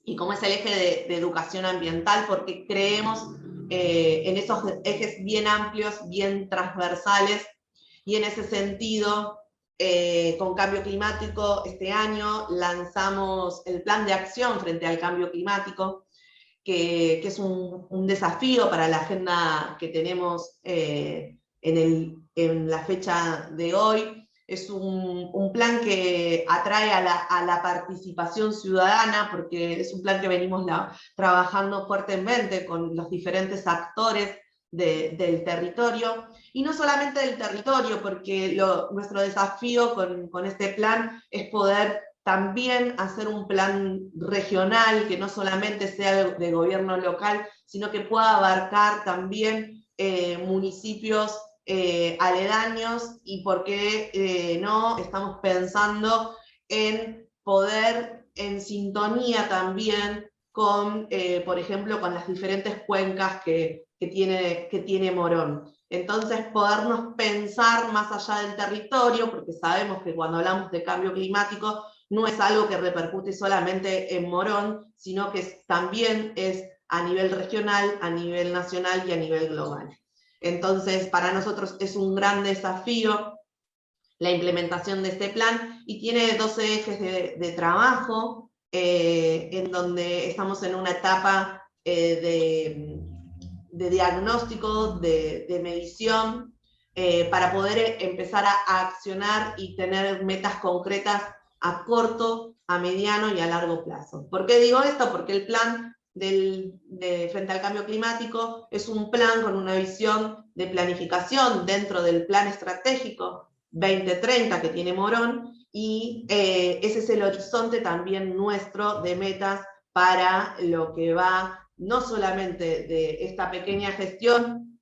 y como es el eje de educación ambiental, porque creemos en esos ejes bien amplios, bien transversales, y en ese sentido, con cambio climático, este año lanzamos el plan de acción frente al cambio climático, que es un desafío para la agenda que tenemos en la fecha de hoy. Es un plan que atrae a la participación ciudadana, porque es un plan que venimos trabajando fuertemente con los diferentes actores del territorio, y no solamente del territorio, porque nuestro desafío con este plan es poder también hacer un plan regional que no solamente sea de gobierno local, sino que pueda abarcar también municipios aledaños y por qué no estamos pensando en poder en sintonía también con, por ejemplo, con las diferentes cuencas que tiene Morón. Entonces, podernos pensar más allá del territorio, porque sabemos que cuando hablamos de cambio climático no es algo que repercute solamente en Morón, sino que también es a nivel regional, a nivel nacional y a nivel global. Entonces, para nosotros es un gran desafío la implementación de este plan y tiene 12 ejes de trabajo, en donde estamos en una etapa de diagnóstico, de medición, para poder empezar a accionar y tener metas concretas a corto, a mediano y a largo plazo. ¿Por qué digo esto? Porque el plan frente al cambio climático es un plan con una visión de planificación dentro del plan estratégico 2030 que tiene Morón, y ese es el horizonte también nuestro de metas para lo que va no solamente de esta pequeña gestión,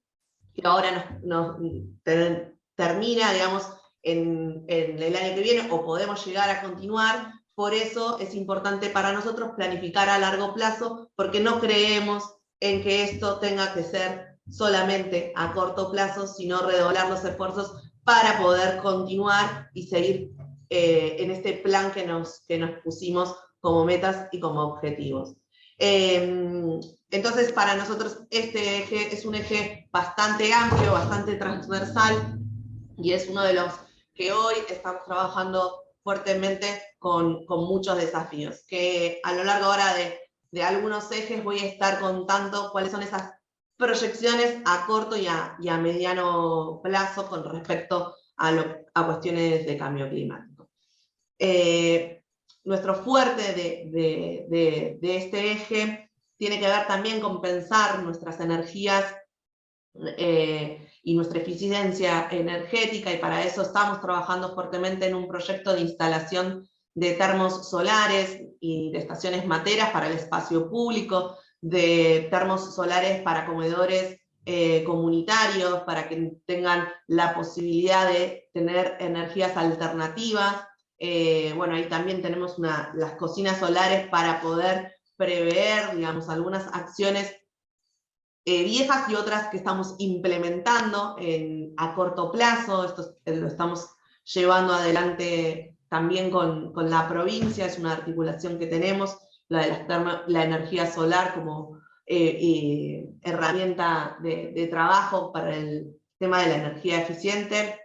que ahora nos termina, digamos, en el año que viene, o podemos llegar a continuar. Por eso es importante para nosotros planificar a largo plazo, porque no creemos en que esto tenga que ser solamente a corto plazo, sino redoblar los esfuerzos para poder continuar y seguir en este plan que nos pusimos como metas y como objetivos. Entonces, para nosotros este eje es un eje bastante amplio, bastante transversal, y es uno de los que hoy estamos trabajando fuertemente con muchos desafíos, que a lo largo ahora de algunos ejes voy a estar contando cuáles son esas proyecciones a corto y a mediano plazo con respecto a cuestiones de cambio climático. Nuestro fuerte de este eje tiene que ver también con pensar nuestras energías y nuestra eficiencia energética, y para eso estamos trabajando fuertemente en un proyecto de instalación de termos solares y de estaciones materas para el espacio público, de termos solares para comedores comunitarios, para que tengan la posibilidad de tener energías alternativas. Bueno, ahí también tenemos las cocinas solares para poder prever, digamos, algunas acciones viejas y otras que estamos implementando a corto plazo. Esto lo estamos llevando adelante también con la provincia, es una articulación que tenemos, la de la energía solar como herramienta de trabajo para el tema de la energía eficiente.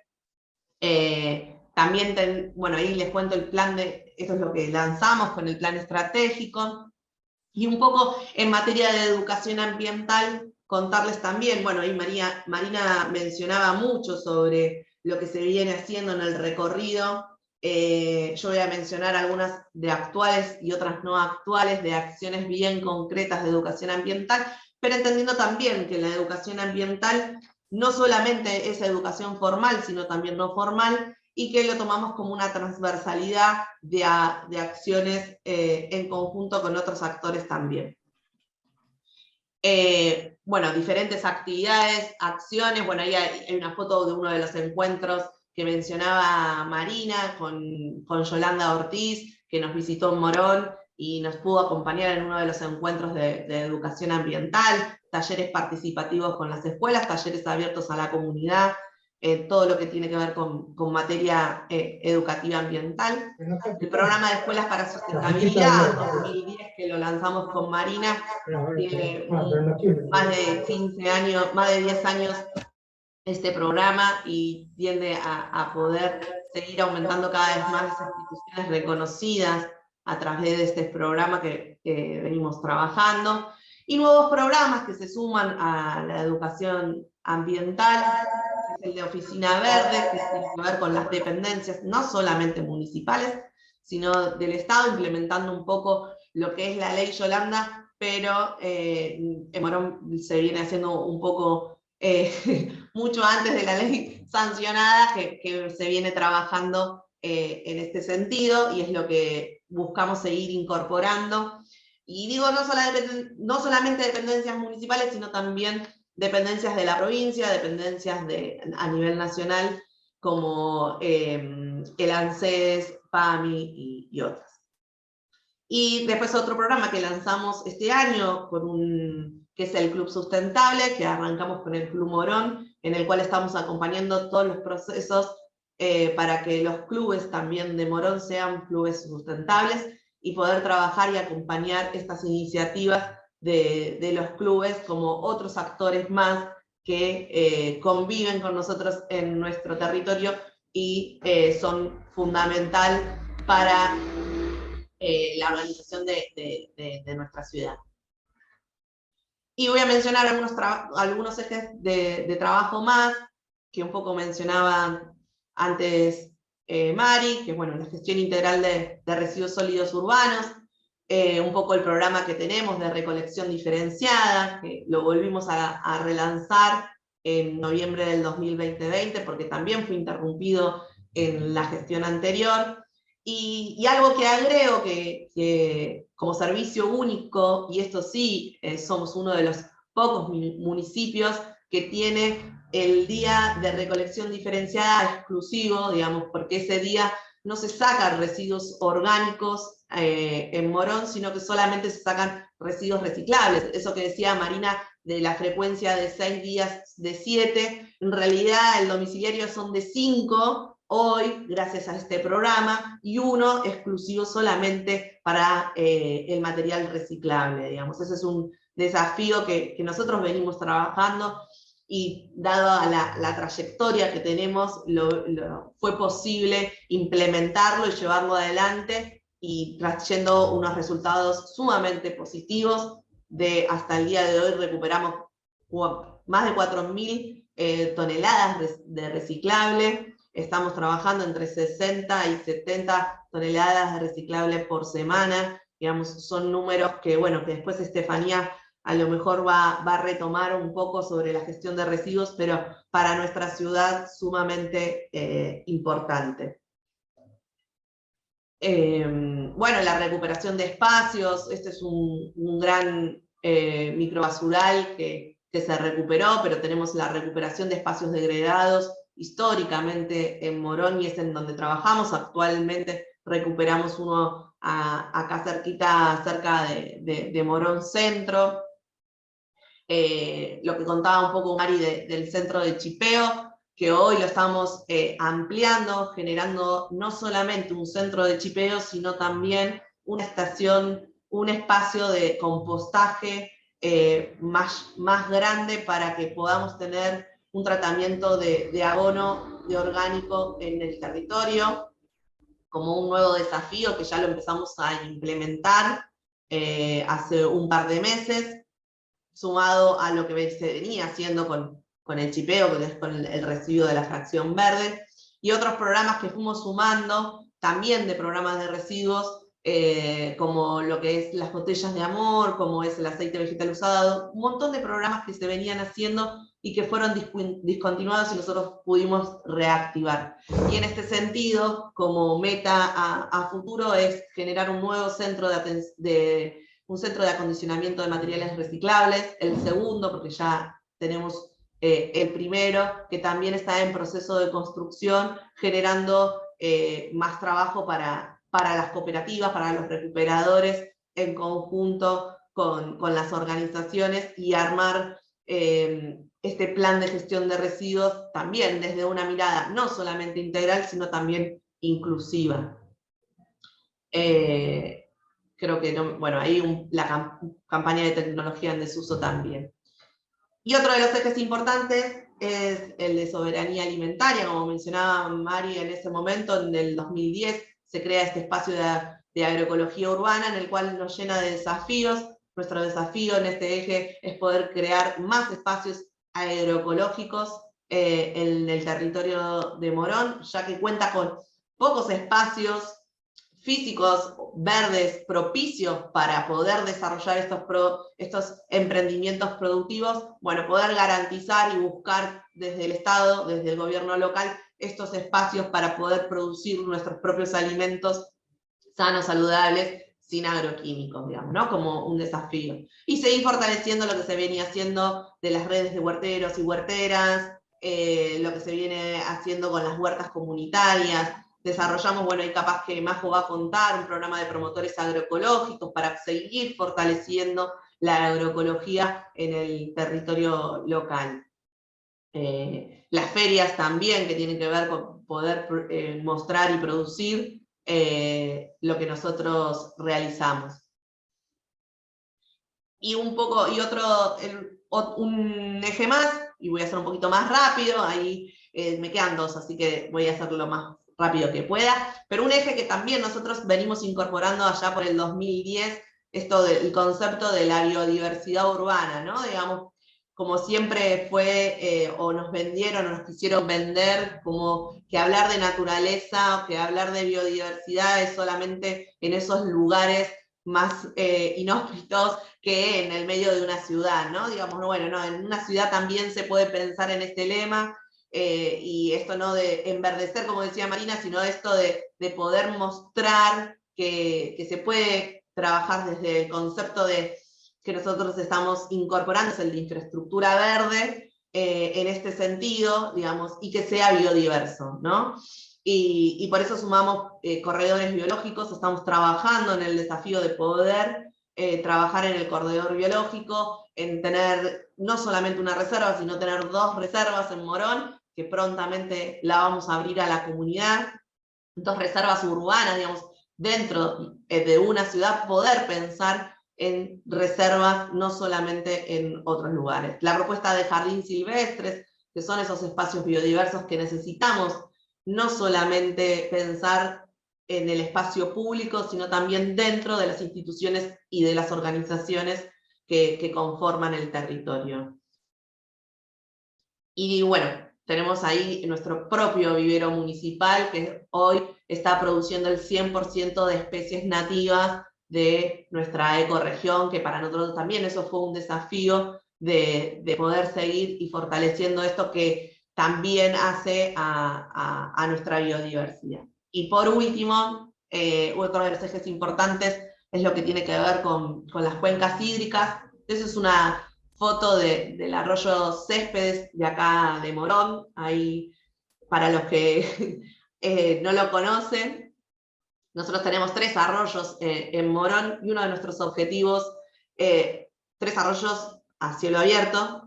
También, bueno, ahí les cuento el plan esto es lo que lanzamos con el plan estratégico. Y un poco en materia de educación ambiental, contarles también, bueno, ahí Marina mencionaba mucho sobre lo que se viene haciendo en el recorrido. Yo voy a mencionar algunas de actuales y otras no actuales, de acciones bien concretas de educación ambiental, pero entendiendo también que la educación ambiental no solamente es educación formal, sino también no formal, y que lo tomamos como una transversalidad de acciones en conjunto con otros actores también. Bueno, diferentes actividades, acciones, bueno, ahí hay una foto de uno de los encuentros que mencionaba Marina con Yolanda Ortiz, que nos visitó en Morón y nos pudo acompañar en uno de los encuentros de educación ambiental, talleres participativos con las escuelas, talleres abiertos a la comunidad, todo lo que tiene que ver con materia educativa ambiental. El programa de Escuelas para Sustentabilidad 2010, que lo lanzamos con Marina, tiene más de 15 años, más de 10 años este programa, y tiende a poder seguir aumentando cada vez más las instituciones reconocidas a través de este programa que venimos trabajando, y nuevos programas que se suman a la educación ambiental, el de Oficina Verde, que tiene que ver con las dependencias, no solamente municipales, sino del Estado, implementando un poco lo que es la ley Yolanda, pero en Morón se viene haciendo un poco mucho antes de la ley sancionada, que se viene trabajando en este sentido, y es lo que buscamos seguir incorporando. Y digo, no solamente dependencias municipales, sino también dependencias de la provincia, dependencias a nivel nacional, como el ANSES, PAMI y otras. Y después otro programa que lanzamos este año, que es el Club Sustentable, que arrancamos con el Club Morón, en el cual estamos acompañando todos los procesos para que los clubes también de Morón sean clubes sustentables y poder trabajar y acompañar estas iniciativas de los clubes como otros actores más que conviven con nosotros en nuestro territorio y son fundamental para la organización de nuestra ciudad. Y voy a mencionar algunos ejes de trabajo más, que un poco mencionaba antes Mari, que bueno, la gestión integral de residuos sólidos urbanos, un poco el programa que tenemos de recolección diferenciada, que lo volvimos a relanzar en noviembre del 2020, porque también fue interrumpido en la gestión anterior. Y algo que agrego, que como servicio único, y esto sí, somos uno de los pocos municipios que tiene el día de recolección diferenciada exclusivo, digamos, porque ese día no se sacan residuos orgánicos en Morón, sino que solamente se sacan residuos reciclables. Eso que decía Marina de la frecuencia de 6 días de 7, en realidad el domiciliario son de 5, hoy, gracias a este programa, y 1 exclusivo solamente para el material reciclable, digamos. Ese es un desafío que nosotros venimos trabajando, y dado a la trayectoria que tenemos, fue posible implementarlo y llevarlo adelante, y trayendo unos resultados sumamente positivos. Hasta el día de hoy recuperamos más de 4.000 toneladas de reciclable. Estamos trabajando entre 60 y 70 toneladas de reciclable por semana. Digamos, son números que, bueno, que después Estefanía a lo mejor va a retomar un poco sobre la gestión de residuos, pero para nuestra ciudad sumamente importante. Bueno, la recuperación de espacios, este es un gran microbasural que se recuperó, pero tenemos la recuperación de espacios degradados históricamente en Morón, y es en donde trabajamos. Actualmente recuperamos uno acá cerca de Morón Centro. Lo que contaba un poco Mari del centro de chipeo, que hoy lo estamos ampliando, generando no solamente un centro de chipeo, sino también una estación, un espacio de compostaje más grande, para que podamos tener un tratamiento de abono de orgánico en el territorio, como un nuevo desafío que ya lo empezamos a implementar hace un par de meses, sumado a lo que se venía haciendo con el chipeo, que es con el residuo de la fracción verde, y otros programas que fuimos sumando, también de programas de residuos, como lo que es las botellas de amor, como es el aceite vegetal usado, un montón de programas que se venían haciendo y que fueron discontinuados, y nosotros pudimos reactivar. Y en este sentido, como meta a futuro, es generar un nuevo centro un centro de acondicionamiento de materiales reciclables, el segundo, porque ya tenemos el primero, que también está en proceso de construcción, generando más trabajo para las cooperativas, para los recuperadores, en conjunto con las organizaciones, y armar este plan de gestión de residuos también desde una mirada no solamente integral, sino también inclusiva. Creo que bueno, ahí la campaña de tecnología en desuso también. Y otro de los ejes importantes es el de soberanía alimentaria, como mencionaba Mari en ese momento. En el 2010 se crea este espacio de agroecología urbana, en el cual nos llena de desafíos. Nuestro desafío en este eje es poder crear más espacios agroecológicos en el territorio de Morón, ya que cuenta con pocos espacios físicos verdes propicios para poder desarrollar estos emprendimientos productivos. Bueno, poder garantizar y buscar desde el Estado, desde el gobierno local, estos espacios para poder producir nuestros propios alimentos sanos, saludables, sin agroquímicos, digamos, ¿no? Como un desafío. Y seguir fortaleciendo lo que se venía haciendo de las redes de huerteros y huerteras, lo que se viene haciendo con las huertas comunitarias. Desarrollamos, bueno, y capaz que Majo va a contar, un programa de promotores agroecológicos para seguir fortaleciendo la agroecología en el territorio local. Las ferias también, que tienen que ver con poder mostrar y producir lo que nosotros realizamos. Y un eje más, y voy a hacer un poquito más rápido, ahí me quedan dos, así que voy a hacerlo lo más rápido que pueda, pero un eje que también nosotros venimos incorporando allá por el 2010, esto del concepto de la biodiversidad urbana, ¿no? Digamos, como siempre fue, o nos vendieron, o nos quisieron vender, como que hablar de naturaleza, o que hablar de biodiversidad es solamente en esos lugares más inhóspitos que en el medio de una ciudad, ¿no? Digamos, bueno, no, en una ciudad también se puede pensar en este lema, y esto no de enverdecer, como decía Marina, sino esto de poder mostrar que se puede trabajar desde el concepto de que nosotros estamos incorporando, es el de infraestructura verde, en este sentido, digamos, y que sea biodiverso, ¿no? Y por eso sumamos corredores biológicos, estamos trabajando en el desafío de poder trabajar en el corredor biológico, en tener no solamente una reserva, sino tener 2 reservas en Morón, que prontamente la vamos a abrir a la comunidad, 2 reservas urbanas, digamos, dentro de una ciudad, poder pensar en reservas, no solamente en otros lugares. La propuesta de jardín silvestres, que son esos espacios biodiversos que necesitamos, no solamente pensar en el espacio público, sino también dentro de las instituciones y de las organizaciones que conforman el territorio. Y bueno, tenemos ahí nuestro propio vivero municipal, que hoy está produciendo el 100% de especies nativas de nuestra ecorregión, que para nosotros también eso fue un desafío de poder seguir y fortaleciendo esto que también hace a nuestra biodiversidad. Y por último, otro de los ejes importantes es lo que tiene que ver con las cuencas hídricas. Eso es una foto del arroyo Céspedes de acá de Morón, ahí para los que no lo conocen. Nosotros tenemos 3 arroyos en Morón, y uno de nuestros objetivos, 3 arroyos a cielo abierto.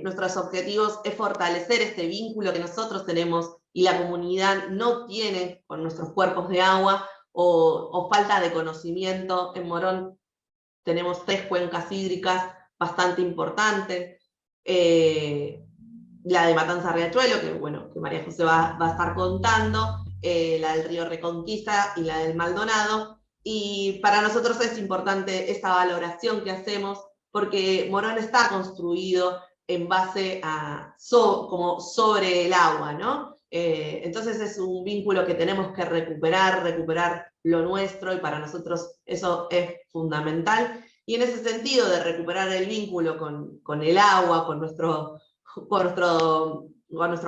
Nuestros objetivos es fortalecer este vínculo que nosotros tenemos y la comunidad no tiene con nuestros cuerpos de agua, o falta de conocimiento. En Morón tenemos 3 cuencas hídricas bastante importantes. La de Matanza Riachuelo, que bueno, que María José va a estar contando, la del río Reconquista y la del Maldonado. Y para nosotros es importante esta valoración que hacemos, porque Morón está construido en base a como sobre el agua, ¿no? Entonces es un vínculo que tenemos que recuperar lo nuestro, y para nosotros eso es fundamental. Y en ese sentido de recuperar el vínculo con el agua, con nuestro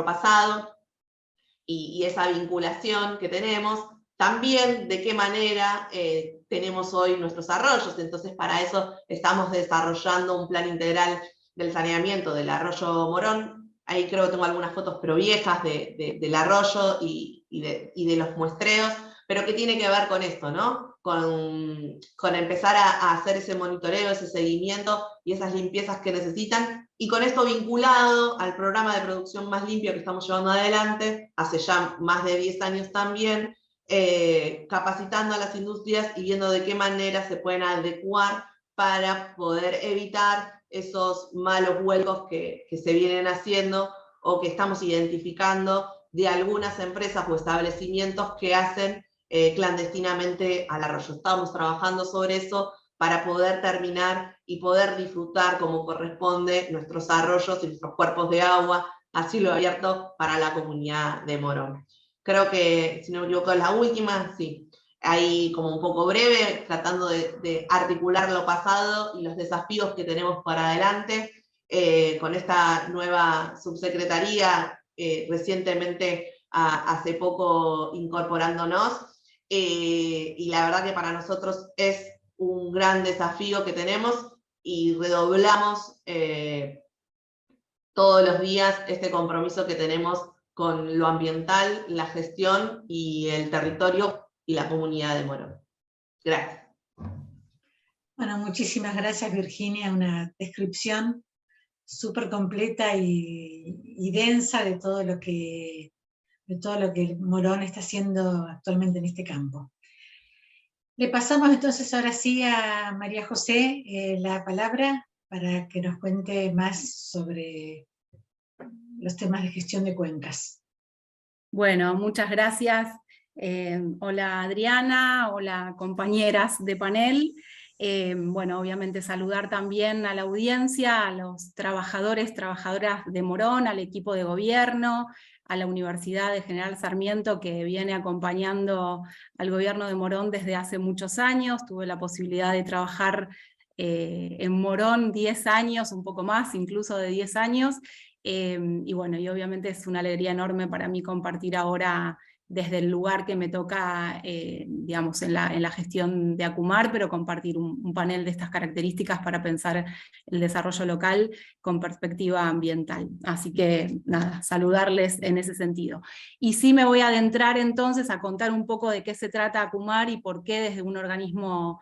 pasado, y esa vinculación que tenemos, también de qué manera tenemos hoy nuestros arroyos. Entonces para eso estamos desarrollando un plan integral del saneamiento del arroyo Morón. Ahí creo que tengo algunas fotos, pero viejas, del arroyo y de los muestreos, pero que tiene que ver con esto, ¿no? Con empezar a hacer ese monitoreo, ese seguimiento y esas limpiezas que necesitan, y con esto vinculado al programa de producción más limpio que estamos llevando adelante, hace ya más de 10 años también, capacitando a las industrias y viendo de qué manera se pueden adecuar para poder evitar esos malos vuelcos que se vienen haciendo, o que estamos identificando de algunas empresas o establecimientos que hacen clandestinamente al arroyo. Estamos trabajando sobre eso para poder terminar y poder disfrutar como corresponde nuestros arroyos y nuestros cuerpos de agua a cielo abierto para la comunidad de Morón. Creo que, si no me equivoco, es la última, sí. Ahí como un poco breve, tratando de articular lo pasado y los desafíos que tenemos para adelante, con esta nueva subsecretaría recientemente, hace poco incorporándonos, y la verdad que para nosotros es un gran desafío que tenemos y redoblamos todos los días este compromiso que tenemos con lo ambiental, la gestión y el territorio y la comunidad de Morón. Gracias. Bueno, muchísimas gracias, Virginia, una descripción súper completa y densa de todo lo que Morón está haciendo actualmente en este campo. Le pasamos entonces ahora sí a María José la palabra para que nos cuente más sobre los temas de gestión de cuencas. Bueno, muchas gracias. Hola Adriana, hola compañeras de panel. Bueno, obviamente saludar también a la audiencia, a los trabajadores, trabajadoras de Morón, al equipo de gobierno, a la Universidad de General Sarmiento que viene acompañando al gobierno de Morón desde hace muchos años. Tuve la posibilidad de trabajar en Morón 10 años, un poco más, incluso de 10 años, y bueno, y obviamente es una alegría enorme para mí compartir ahora desde el lugar que me toca, digamos, en la gestión de ACUMAR, pero compartir un panel de estas características para pensar el desarrollo local con perspectiva ambiental. Así que, nada, saludarles en ese sentido. Y sí me voy a adentrar entonces a contar un poco de qué se trata ACUMAR y por qué desde un organismo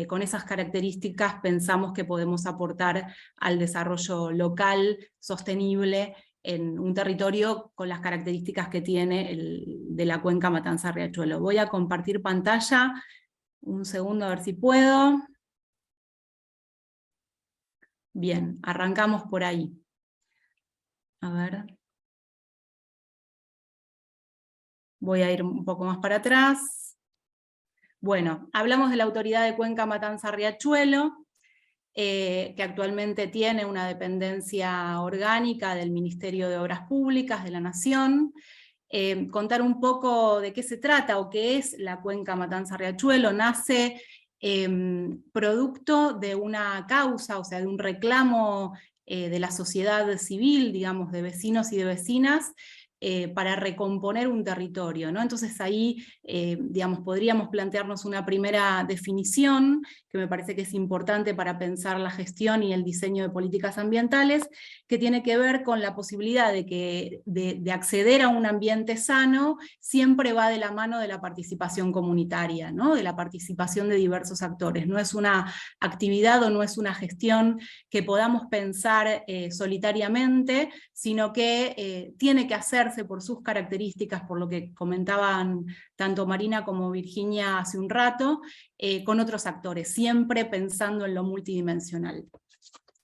con esas características pensamos que podemos aportar al desarrollo local, sostenible, en un territorio con las características que tiene de la cuenca Matanza-Riachuelo. Voy a compartir pantalla, un segundo a ver si puedo. Bien, arrancamos por ahí. A ver. Voy a ir un poco más para atrás. Bueno, hablamos de la Autoridad de Cuenca Matanza-Riachuelo, que actualmente tiene una dependencia orgánica del Ministerio de Obras Públicas de la Nación. Contar un poco de qué se trata o qué es la cuenca Matanza-Riachuelo. Nace producto de una causa, o sea, de un reclamo de la sociedad civil, digamos, de vecinos y de vecinas, para recomponer un territorio, ¿no? Entonces ahí, digamos, podríamos plantearnos una primera definición, que me parece que es importante para pensar la gestión y el diseño de políticas ambientales, que tiene que ver con la posibilidad de acceder a un ambiente sano, siempre va de la mano de la participación comunitaria, ¿no? De la participación de diversos actores. No es una actividad o no es una gestión que podamos pensar solitariamente, sino que tiene que hacerse por sus características, por lo que comentaban tanto Marina como Virginia hace un rato, con otros actores, siempre pensando en lo multidimensional.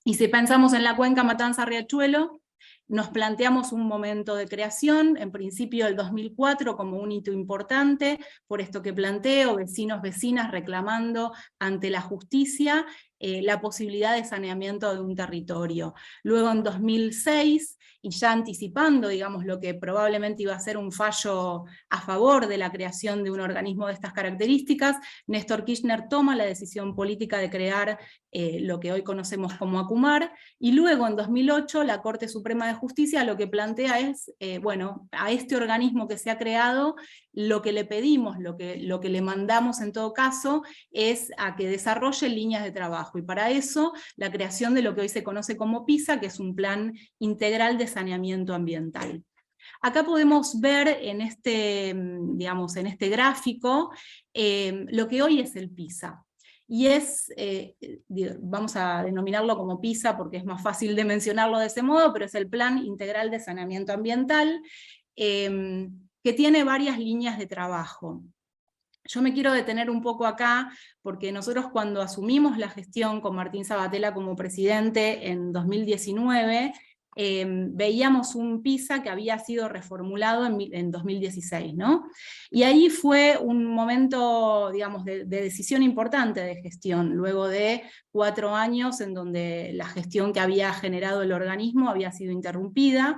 Y si pensamos en la cuenca Matanza-Riachuelo, nos planteamos un momento de creación, en principio el 2004 como un hito importante, por esto que planteo, vecinos, vecinas reclamando ante la justicia la posibilidad de saneamiento de un territorio. Luego en 2006, y ya anticipando, digamos, lo que probablemente iba a ser un fallo a favor de la creación de un organismo de estas características, Néstor Kirchner toma la decisión política de crear lo que hoy conocemos como ACUMAR, y luego en 2008 la Corte Suprema de Justicia lo que plantea es, bueno, a este organismo que se ha creado, lo que le pedimos, lo que le mandamos en todo caso, es a que desarrolle líneas de trabajo, y para eso la creación de lo que hoy se conoce como PISA, que es un plan integral de saneamiento ambiental. Acá podemos ver en digamos, en este gráfico lo que hoy es el PISA. Y es, vamos a denominarlo como PISA porque es más fácil de mencionarlo de ese modo, pero es el Plan Integral de Saneamiento Ambiental, que tiene varias líneas de trabajo. Yo me quiero detener un poco acá, porque nosotros cuando asumimos la gestión con Martín Sabatella como presidente en 2019, veíamos un PISA que había sido reformulado en 2016, ¿no? Y ahí fue un momento, digamos, de decisión importante de gestión, luego de 4 años en donde la gestión que había generado el organismo había sido interrumpida,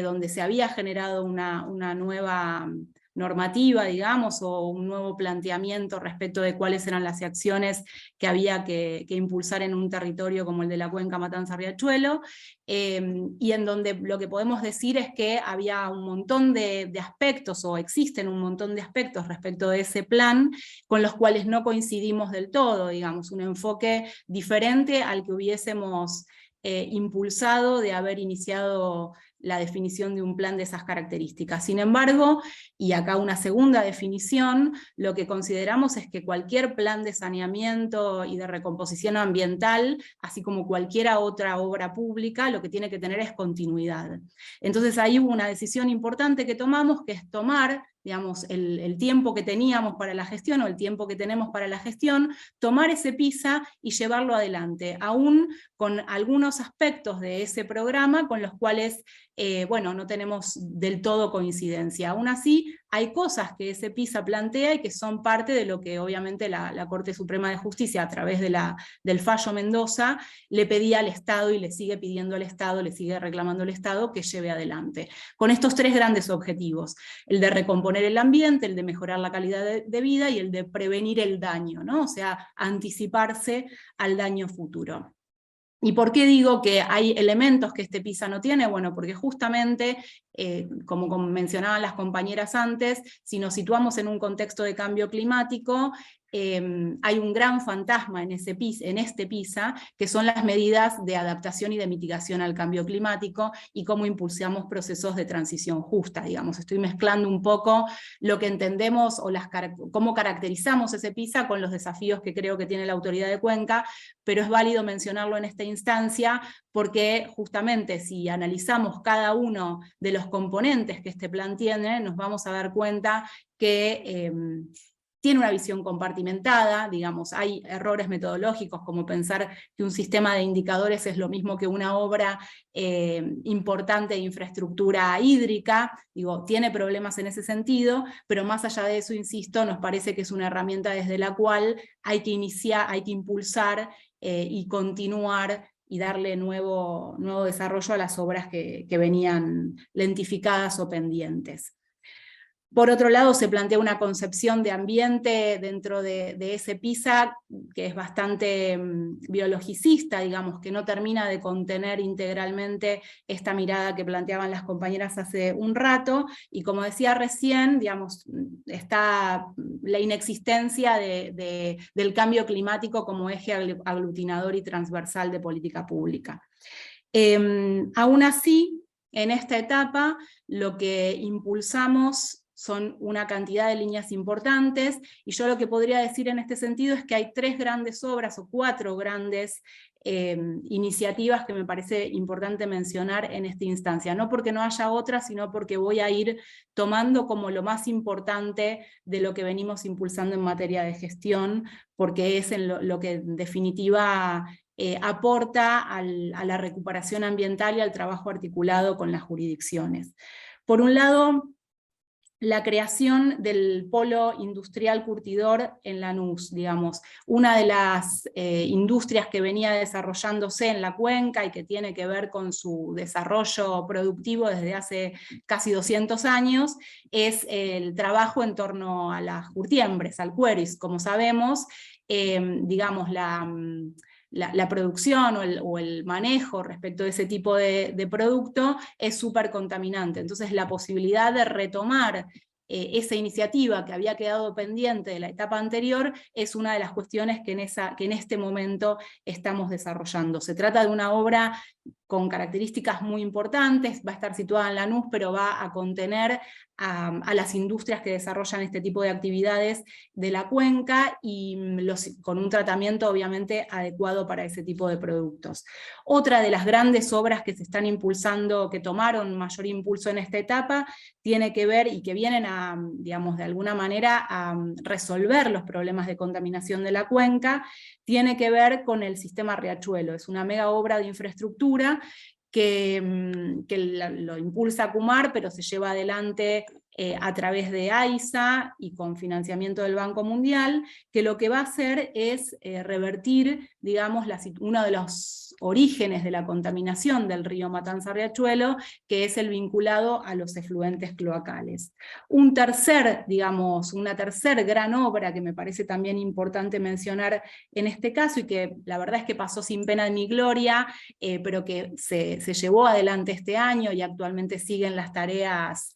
donde se había generado una nueva normativa, digamos, o un nuevo planteamiento respecto de cuáles eran las acciones que había que impulsar en un territorio como el de la Cuenca Matanza-Riachuelo, y en donde lo que podemos decir es que había un montón de aspectos, o existen un montón de aspectos respecto de ese plan, con los cuales no coincidimos del todo, digamos, un enfoque diferente al que hubiésemos impulsado de haber iniciado la definición de un plan de esas características. Sin embargo, y acá una segunda definición, lo que consideramos es que cualquier plan de saneamiento y de recomposición ambiental, así como cualquier otra obra pública, lo que tiene que tener es continuidad. Entonces ahí hubo una decisión importante que tomamos, que es tomar, digamos, el tiempo que teníamos para la gestión, o el tiempo que tenemos para la gestión, tomar ese PISA y llevarlo adelante, aún con algunos aspectos de ese programa con los cuales bueno, no tenemos del todo coincidencia. Aún así, hay cosas que ese PISA plantea y que son parte de lo que obviamente la Corte Suprema de Justicia, a través del fallo Mendoza, le pedía al Estado y le sigue pidiendo al Estado, le sigue reclamando al Estado que lleve adelante. Con estos tres grandes objetivos: el de recomponer el ambiente, el de mejorar la calidad de vida y el de prevenir el daño, ¿no? O sea, anticiparse al daño futuro. ¿Y por qué digo que hay elementos que este PISA no tiene? Bueno, porque justamente, como mencionaban las compañeras antes, si nos situamos en un contexto de cambio climático, hay un gran fantasma en este PISA, que son las medidas de adaptación y de mitigación al cambio climático, y cómo impulsamos procesos de transición justa, digamos. Estoy mezclando un poco lo que entendemos, o cómo caracterizamos ese PISA con los desafíos que creo que tiene la Autoridad de Cuenca, pero es válido mencionarlo en esta instancia, porque justamente si analizamos cada uno de los componentes que este plan tiene, nos vamos a dar cuenta que tiene una visión compartimentada, digamos, hay errores metodológicos, como pensar que un sistema de indicadores es lo mismo que una obra importante de infraestructura hídrica, digo, tiene problemas en ese sentido, pero más allá de eso, insisto, nos parece que es una herramienta desde la cual hay que iniciar, hay que impulsar y continuar y darle nuevo desarrollo a las obras que venían lentificadas o pendientes. Por otro lado, se plantea una concepción de ambiente dentro de ese PISA que es bastante biologicista, digamos, que no termina de contener integralmente esta mirada que planteaban las compañeras hace un rato, y como decía recién, digamos, está la inexistencia del cambio climático como eje aglutinador y transversal de política pública. Aún así, en esta etapa, lo que impulsamos son una cantidad de líneas importantes, y yo lo que podría decir en este sentido es que hay 3 grandes obras, o 4 grandes iniciativas que me parece importante mencionar en esta instancia, no porque no haya otras, sino porque voy a ir tomando como lo más importante de lo que venimos impulsando en materia de gestión, porque es en lo que en definitiva aporta a la recuperación ambiental y al trabajo articulado con las jurisdicciones. Por un lado, la creación del polo industrial curtidor en Lanús, digamos, una de las industrias que venía desarrollándose en la cuenca y que tiene que ver con su desarrollo productivo desde hace casi 200 años, es el trabajo en torno a las curtiembres, al cueris. Como sabemos, digamos, la producción o el manejo respecto de ese tipo de producto es súper contaminante. Entonces la posibilidad de retomar esa iniciativa que había quedado pendiente de la etapa anterior es una de las cuestiones que en este momento estamos desarrollando. Se trata de una obra con características muy importantes, va a estar situada en Lanús, pero va a contener a las industrias que desarrollan este tipo de actividades de la cuenca, y con un tratamiento obviamente adecuado para ese tipo de productos. Otra de las grandes obras que se están impulsando, que tomaron mayor impulso en esta etapa, tiene que ver, y que vienen a, digamos, de alguna manera a resolver los problemas de contaminación de la cuenca, tiene que ver con el sistema Riachuelo. Es una mega obra de infraestructura que lo impulsa ACUMAR, pero se lleva adelante a través de AISA y con financiamiento del Banco Mundial, que lo que va a hacer es revertir, digamos, uno de los orígenes de la contaminación del río Matanza-Riachuelo, que es el vinculado a los efluentes cloacales. Una tercer gran obra que me parece también importante mencionar en este caso, y que la verdad es que pasó sin pena ni gloria, pero que se llevó adelante este año y actualmente siguen las tareas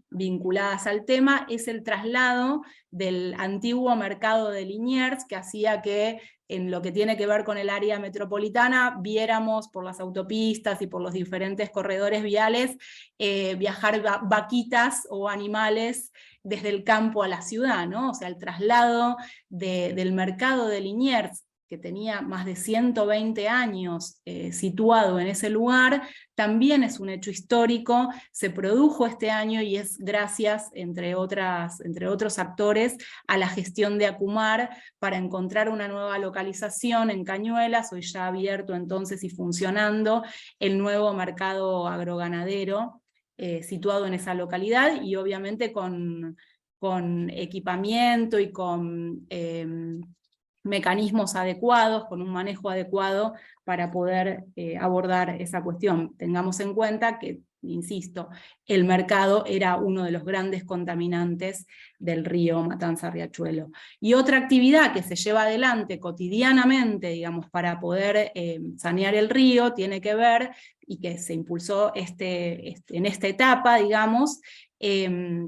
vinculadas al tema, es el traslado del antiguo mercado de Liniers, que hacía que en lo que tiene que ver con el área metropolitana viéramos por las autopistas y por los diferentes corredores viales viajar vaquitas o animales desde el campo a la ciudad, ¿no? O sea, el traslado del mercado de Liniers, que tenía más de 120 años situado en ese lugar, también es un hecho histórico, se produjo este año y es gracias, entre otros actores, a la gestión de Acumar para encontrar una nueva localización en Cañuelas, hoy ya abierto entonces y funcionando el nuevo mercado agroganadero situado en esa localidad, y obviamente con equipamiento y con mecanismos adecuados, con un manejo adecuado para poder abordar esa cuestión. Tengamos en cuenta que, insisto, el mercado era uno de los grandes contaminantes del río Matanza-Riachuelo. Y otra actividad que se lleva adelante cotidianamente, digamos, para poder sanear el río, tiene que ver, y que se impulsó en esta etapa, digamos,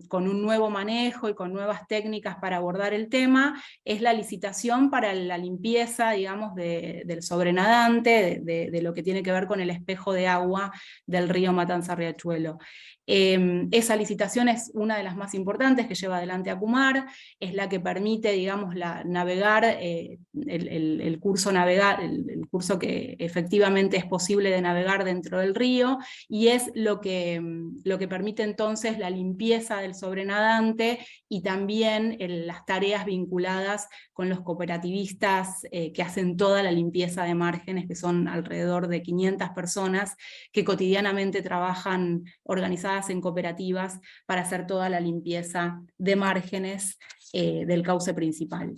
con un nuevo manejo y con nuevas técnicas para abordar el tema, es la licitación para la limpieza, digamos, del sobrenadante, de lo que tiene que ver con el espejo de agua del río Matanza-Riachuelo. Esa licitación es una de las más importantes que lleva adelante Acumar, es la que permite, digamos, navegar, el curso que efectivamente es posible de navegar dentro del río, y es lo que permite entonces la limpieza del sobrenadante y también las tareas vinculadas con los cooperativistas que hacen toda la limpieza de márgenes, que son alrededor de 500 personas que cotidianamente trabajan organizadas en cooperativas para hacer toda la limpieza de márgenes del cauce principal.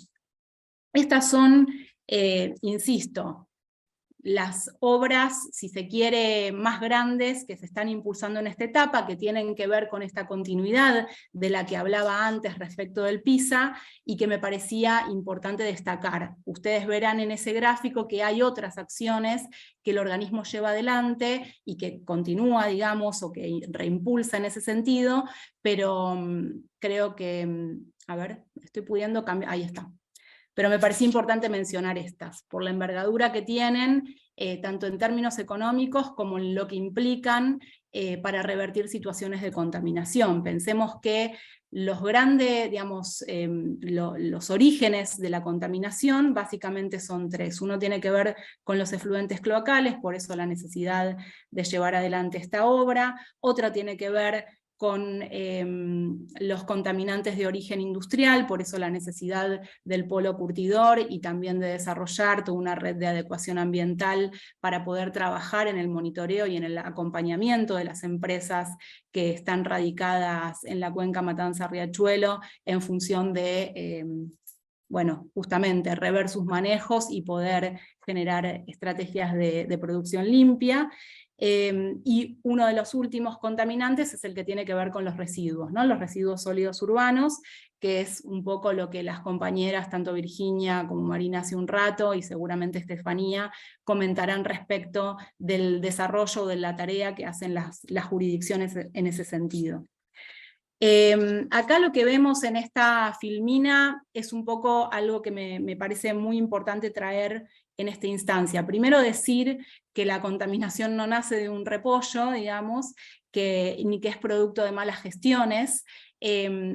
Estas son, insisto, las obras, si se quiere, más grandes que se están impulsando en esta etapa, que tienen que ver con esta continuidad de la que hablaba antes respecto del PISA, y que me parecía importante destacar. Ustedes verán en ese gráfico que hay otras acciones que el organismo lleva adelante y que continúa, digamos, o que reimpulsa en ese sentido, pero creo que, a ver, estoy pudiendo cambiar, ahí está. Pero me parecía importante mencionar estas, por la envergadura que tienen, tanto en términos económicos como en lo que implican para revertir situaciones de contaminación. Pensemos que los grandes, digamos, los orígenes de la contaminación básicamente son tres. Uno tiene que ver con los efluentes cloacales, por eso la necesidad de llevar adelante esta obra. Otra tiene que ver con los contaminantes de origen industrial, por eso la necesidad del polo curtidor y también de desarrollar toda una red de adecuación ambiental para poder trabajar en el monitoreo y en el acompañamiento de las empresas que están radicadas en la cuenca Matanza-Riachuelo en función de, bueno, justamente rever sus manejos y poder generar estrategias de producción limpia. Y uno de los últimos contaminantes es el que tiene que ver con los residuos, ¿no? Los residuos sólidos urbanos, que es un poco lo que las compañeras, tanto Virginia como Marina hace un rato, y seguramente Estefanía, comentarán respecto del desarrollo de la tarea que hacen las jurisdicciones en ese sentido. Acá lo que vemos en esta filmina es un poco algo que me parece muy importante traer en esta instancia. Primero decir que la contaminación no nace de un repollo, digamos, ni que es producto de malas gestiones,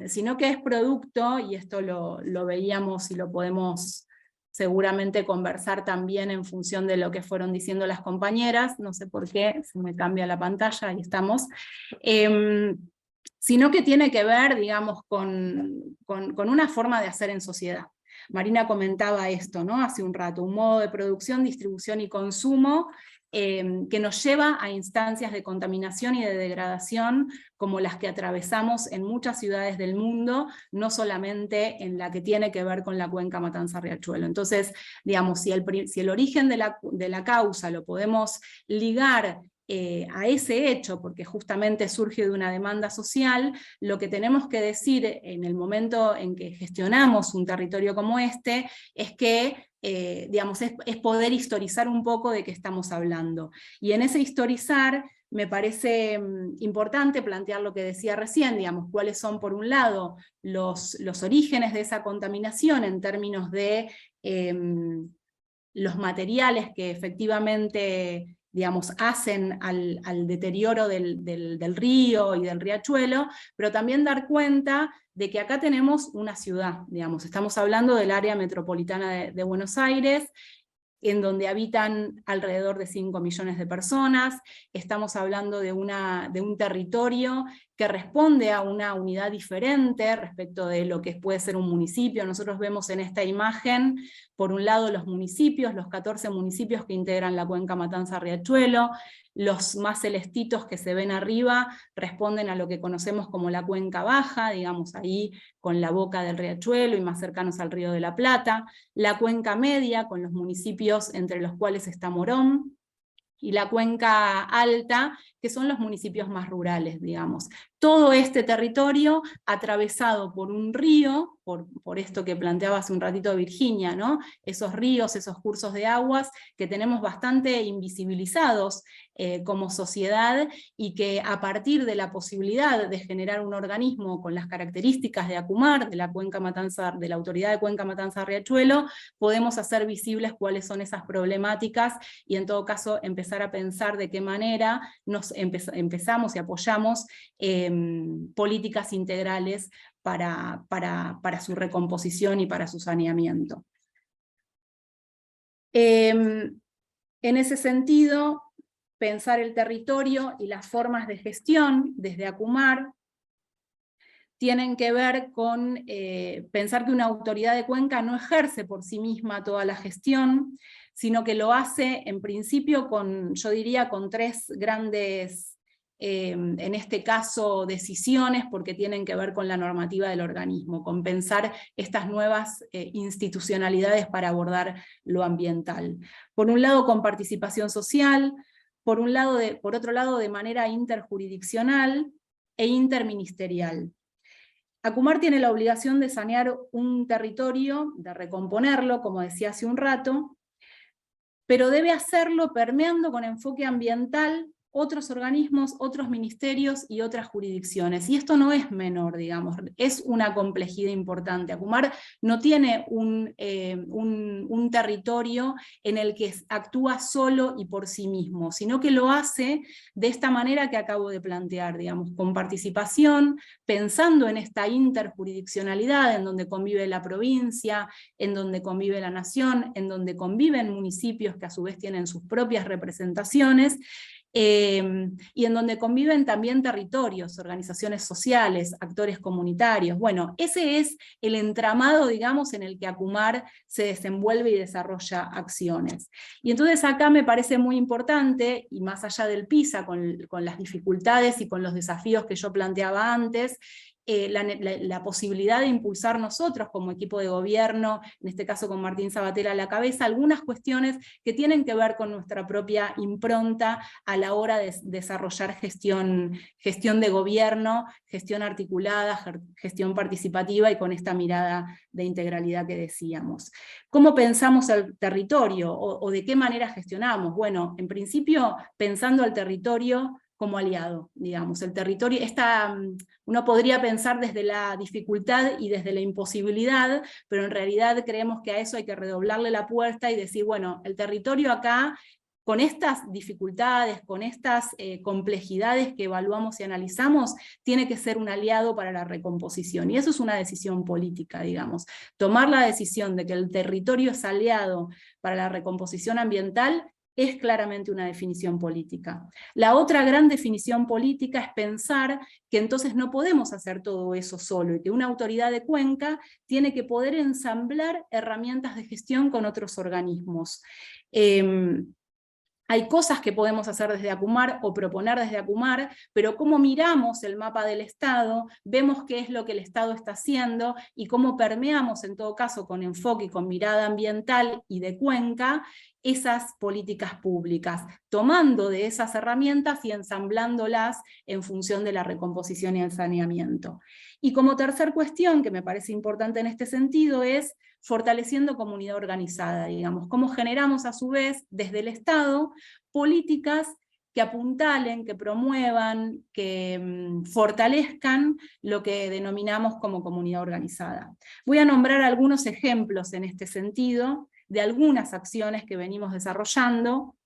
sino que es producto, y esto lo veíamos y lo podemos seguramente conversar también en función de lo que fueron diciendo las compañeras, no sé por qué, se me cambia la pantalla, ahí estamos, sino que tiene que ver, digamos, con una forma de hacer en sociedad. Marina comentaba esto, ¿no? Hace un rato, un modo de producción, distribución y consumo que nos lleva a instancias de contaminación y de degradación como las que atravesamos en muchas ciudades del mundo, no solamente en la que tiene que ver con la cuenca Matanza-Riachuelo. Entonces, digamos, si el origen de la causa lo podemos ligar a ese hecho, porque justamente surge de una demanda social, lo que tenemos que decir en el momento en que gestionamos un territorio como este, es que digamos, es poder historizar un poco de qué estamos hablando. Y en ese historizar me parece importante plantear lo que decía recién, digamos, cuáles son por un lado los orígenes de esa contaminación en términos de los materiales que efectivamente, digamos, hacen al deterioro del río y del riachuelo, pero también dar cuenta de que acá tenemos una ciudad, digamos, estamos hablando del área metropolitana de Buenos Aires, en donde habitan alrededor de 5 millones de personas, estamos hablando de un territorio que responde a una unidad diferente respecto de lo que puede ser un municipio. Nosotros vemos en esta imagen, por un lado los municipios, los 14 municipios que integran la cuenca Matanza-Riachuelo, los más celestitos que se ven arriba responden a lo que conocemos como la cuenca baja, digamos ahí con la boca del riachuelo y más cercanos al río de la Plata, la cuenca media con los municipios entre los cuales está Morón, y la cuenca alta, que son los municipios más rurales, digamos. Todo este territorio atravesado por un río, por esto que planteaba hace un ratito Virginia, ¿no? Esos ríos, esos cursos de aguas que tenemos bastante invisibilizados como sociedad, y que a partir de la posibilidad de generar un organismo con las características de ACUMAR, de la Autoridad de Cuenca Matanza-Riachuelo, podemos hacer visibles cuáles son esas problemáticas, y en todo caso empezar a pensar de qué manera nos empezamos y apoyamos políticas integrales para su recomposición y para su saneamiento. En ese sentido, pensar el territorio y las formas de gestión desde ACUMAR tienen que ver con pensar que una autoridad de cuenca no ejerce por sí misma toda la gestión, sino que lo hace en principio yo diría con tres grandes, en este caso, decisiones, porque tienen que ver con la normativa del organismo, con pensar estas nuevas institucionalidades para abordar lo ambiental. Por un lado, con participación social, por otro lado, de manera interjurisdiccional e interministerial. ACUMAR tiene la obligación de sanear un territorio, de recomponerlo, como decía hace un rato, pero debe hacerlo permeando con enfoque ambiental otros organismos, otros ministerios y otras jurisdicciones. Y esto no es menor, digamos, es una complejidad importante. ACUMAR no tiene un territorio en el que actúa solo y por sí mismo, sino que lo hace de esta manera que acabo de plantear, digamos, con participación, pensando en esta interjurisdiccionalidad, en donde convive la provincia, en donde convive la nación, en donde conviven municipios que a su vez tienen sus propias representaciones, y en donde conviven también territorios, organizaciones sociales, actores comunitarios. Bueno, ese es el entramado, digamos, en el que ACUMAR se desenvuelve y desarrolla acciones. Y entonces acá me parece muy importante, y más allá del PISA, con las dificultades y con los desafíos que yo planteaba antes, la posibilidad de impulsar nosotros como equipo de gobierno, en este caso con Martín Sabater a la cabeza, algunas cuestiones que tienen que ver con nuestra propia impronta a la hora de desarrollar gestión de gobierno, gestión articulada, gestión participativa y con esta mirada de integralidad que decíamos. ¿Cómo pensamos el territorio o de qué manera gestionamos? Bueno, en principio pensando al territorio como aliado, digamos. El territorio, uno podría pensar desde la dificultad y desde la imposibilidad, pero en realidad creemos que a eso hay que redoblarle la apuesta y decir, bueno, el territorio acá, con estas dificultades, con estas complejidades que evaluamos y analizamos, tiene que ser un aliado para la recomposición. Y eso es una decisión política, digamos. Tomar la decisión de que el territorio es aliado para la recomposición ambiental es claramente una definición política. La otra gran definición política es pensar que entonces no podemos hacer todo eso solo, y que una autoridad de cuenca tiene que poder ensamblar herramientas de gestión con otros organismos. Hay cosas que podemos hacer desde ACUMAR o proponer desde ACUMAR, pero cómo miramos el mapa del Estado, vemos qué es lo que el Estado está haciendo y cómo permeamos, en todo caso, con enfoque y con mirada ambiental y de cuenca, esas políticas públicas, tomando de esas herramientas y ensamblándolas en función de la recomposición y el saneamiento. Y como tercer cuestión, que me parece importante en este sentido, es fortaleciendo comunidad organizada, digamos, cómo generamos a su vez desde el Estado políticas que apuntalen, que promuevan, que fortalezcan lo que denominamos como comunidad organizada. Voy a nombrar algunos ejemplos en este sentido, de algunas acciones que venimos desarrollando.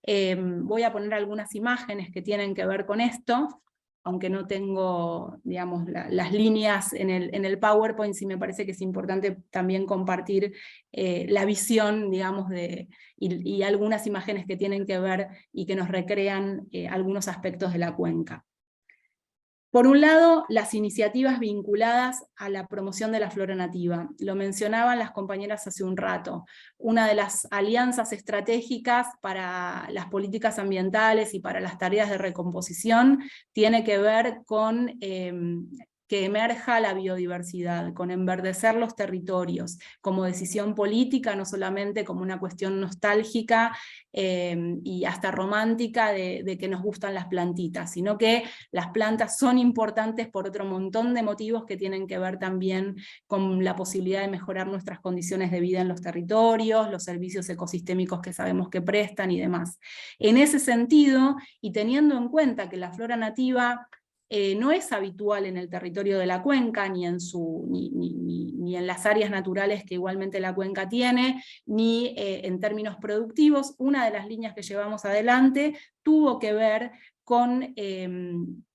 Voy a poner algunas imágenes que tienen que ver con esto, aunque no tengo, digamos, las líneas en el PowerPoint, sí me parece que es importante también compartir la visión, digamos, y algunas imágenes que tienen que ver y que nos recrean algunos aspectos de la cuenca. Por un lado, las iniciativas vinculadas a la promoción de la flora nativa. Lo mencionaban las compañeras hace un rato. Una de las alianzas estratégicas para las políticas ambientales y para las tareas de recomposición tiene que ver con que emerja la biodiversidad, con enverdecer los territorios, como decisión política, no solamente como una cuestión nostálgica y hasta romántica de que nos gustan las plantitas, sino que las plantas son importantes por otro montón de motivos que tienen que ver también con la posibilidad de mejorar nuestras condiciones de vida en los territorios, los servicios ecosistémicos que sabemos que prestan y demás. En ese sentido, y teniendo en cuenta que la flora nativa no es habitual en el territorio de la cuenca, ni en las áreas naturales que igualmente la cuenca tiene, ni en términos productivos, una de las líneas que llevamos adelante tuvo que ver con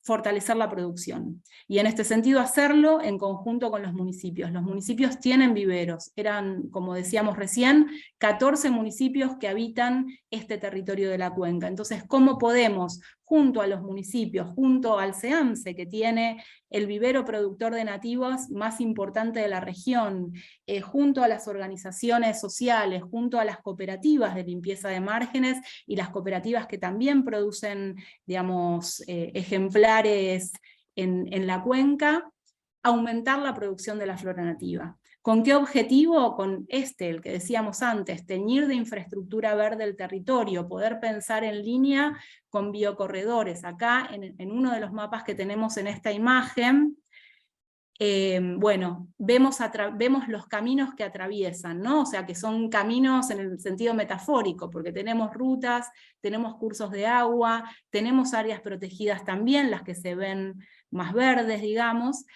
fortalecer la producción. Y en este sentido hacerlo en conjunto con los municipios. Los municipios tienen viveros, eran, como decíamos recién, 14 municipios que habitan este territorio de la cuenca. Entonces, ¿cómo podemos, junto a los municipios, junto al CEAMSE, que tiene el vivero productor de nativos más importante de la región, junto a las organizaciones sociales, junto a las cooperativas de limpieza de márgenes y las cooperativas que también producen, digamos, ejemplares en la cuenca, aumentar la producción de la flora nativa? ¿Con qué objetivo? Con el que decíamos antes, teñir de infraestructura verde el territorio, poder pensar en línea con biocorredores. Acá, en uno de los mapas que tenemos en esta imagen, bueno, vemos los caminos que atraviesan, ¿no? O sea, que son caminos en el sentido metafórico, porque tenemos rutas, tenemos cursos de agua, tenemos áreas protegidas también, las que se ven más verdes, digamos.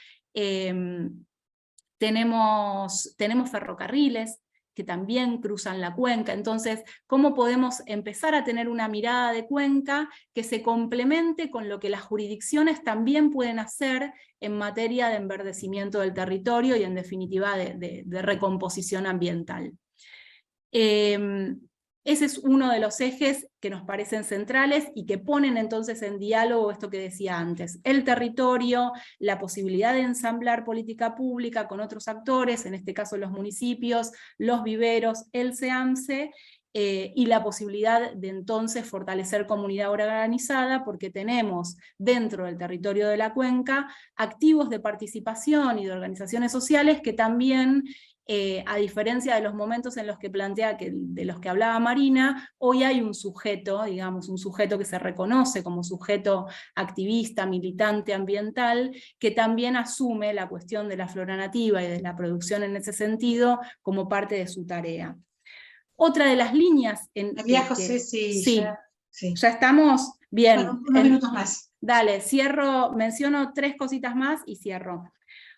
Tenemos ferrocarriles que también cruzan la cuenca. Entonces, ¿cómo podemos empezar a tener una mirada de cuenca que se complemente con lo que las jurisdicciones también pueden hacer en materia de enverdecimiento del territorio y en definitiva de recomposición ambiental? Ese es uno de los ejes que nos parecen centrales y que ponen entonces en diálogo esto que decía antes, el territorio, la posibilidad de ensamblar política pública con otros actores, en este caso los municipios, los viveros, el CEAMSE, y la posibilidad de entonces fortalecer comunidad organizada, porque tenemos dentro del territorio de la cuenca activos de participación y de organizaciones sociales que también, a diferencia de los momentos en los que de los que hablaba Marina, hoy hay un sujeto, digamos, un sujeto que se reconoce como sujeto activista, militante ambiental, que también asume la cuestión de la flora nativa y de la producción en ese sentido como parte de su tarea. Otra de las líneas... José, sí. Ya estamos bien. Bueno, unos minutos más. Dale, cierro, menciono 3 cositas más y cierro.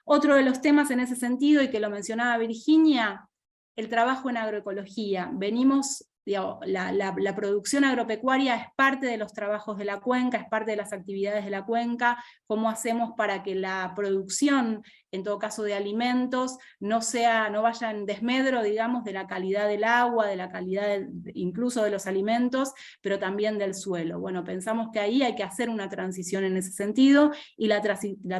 Otro de los temas en ese sentido, y que lo mencionaba Virginia, el trabajo en agroecología. Venimos, digamos, la producción agropecuaria es parte de los trabajos de la cuenca, es parte de las actividades de la cuenca. ¿Cómo hacemos para que la producción, en todo caso de alimentos, no vaya en desmedro, digamos, de la calidad del agua, de la calidad incluso de los alimentos, pero también del suelo? Bueno, pensamos que ahí hay que hacer una transición en ese sentido, y la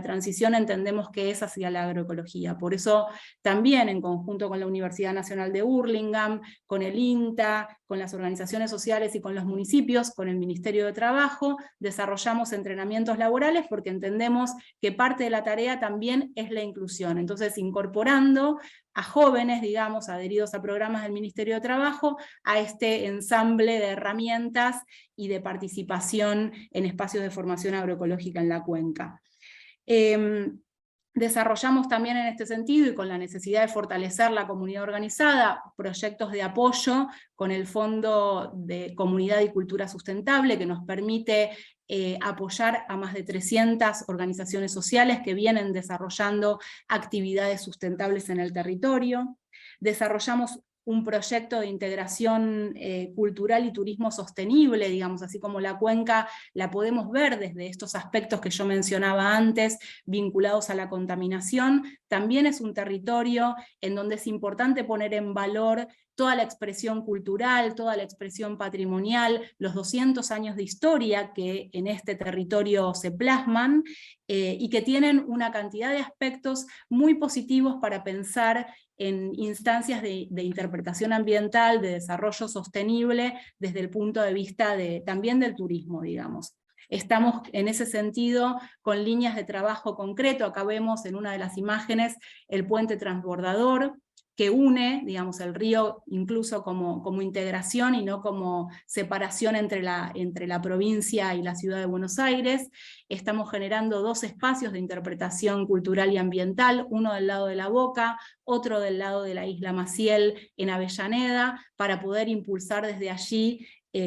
transición entendemos que es hacia la agroecología. Por eso también, en conjunto con la Universidad Nacional de Hurlingham, con el INTA, con las organizaciones sociales y con los municipios, con el Ministerio de Trabajo, desarrollamos entrenamientos laborales porque entendemos que parte de la tarea también es la inclusión. Entonces, incorporando a jóvenes, digamos, adheridos a programas del Ministerio de Trabajo, a este ensamble de herramientas y de participación en espacios de formación agroecológica en la cuenca. Desarrollamos también en este sentido, y con la necesidad de fortalecer la comunidad organizada, proyectos de apoyo con el Fondo de Comunidad y Cultura Sustentable, que nos permite apoyar a más de 300 organizaciones sociales que vienen desarrollando actividades sustentables en el territorio. Desarrollamos un proyecto de integración cultural y turismo sostenible, digamos, así como la cuenca la podemos ver desde estos aspectos que yo mencionaba antes, vinculados a la contaminación, también es un territorio en donde es importante poner en valor toda la expresión cultural, toda la expresión patrimonial, los 200 años de historia que en este territorio se plasman, y que tienen una cantidad de aspectos muy positivos para pensar en instancias de interpretación ambiental, de desarrollo sostenible, desde el punto de vista también del turismo, digamos. Estamos en ese sentido con líneas de trabajo concreto. Acá vemos en una de las imágenes el puente transbordador, que une, digamos, el río incluso como integración y no como separación entre la provincia y la ciudad de Buenos Aires. Estamos generando 2 espacios de interpretación cultural y ambiental, uno del lado de La Boca, otro del lado de la isla Maciel en Avellaneda, para poder impulsar desde allí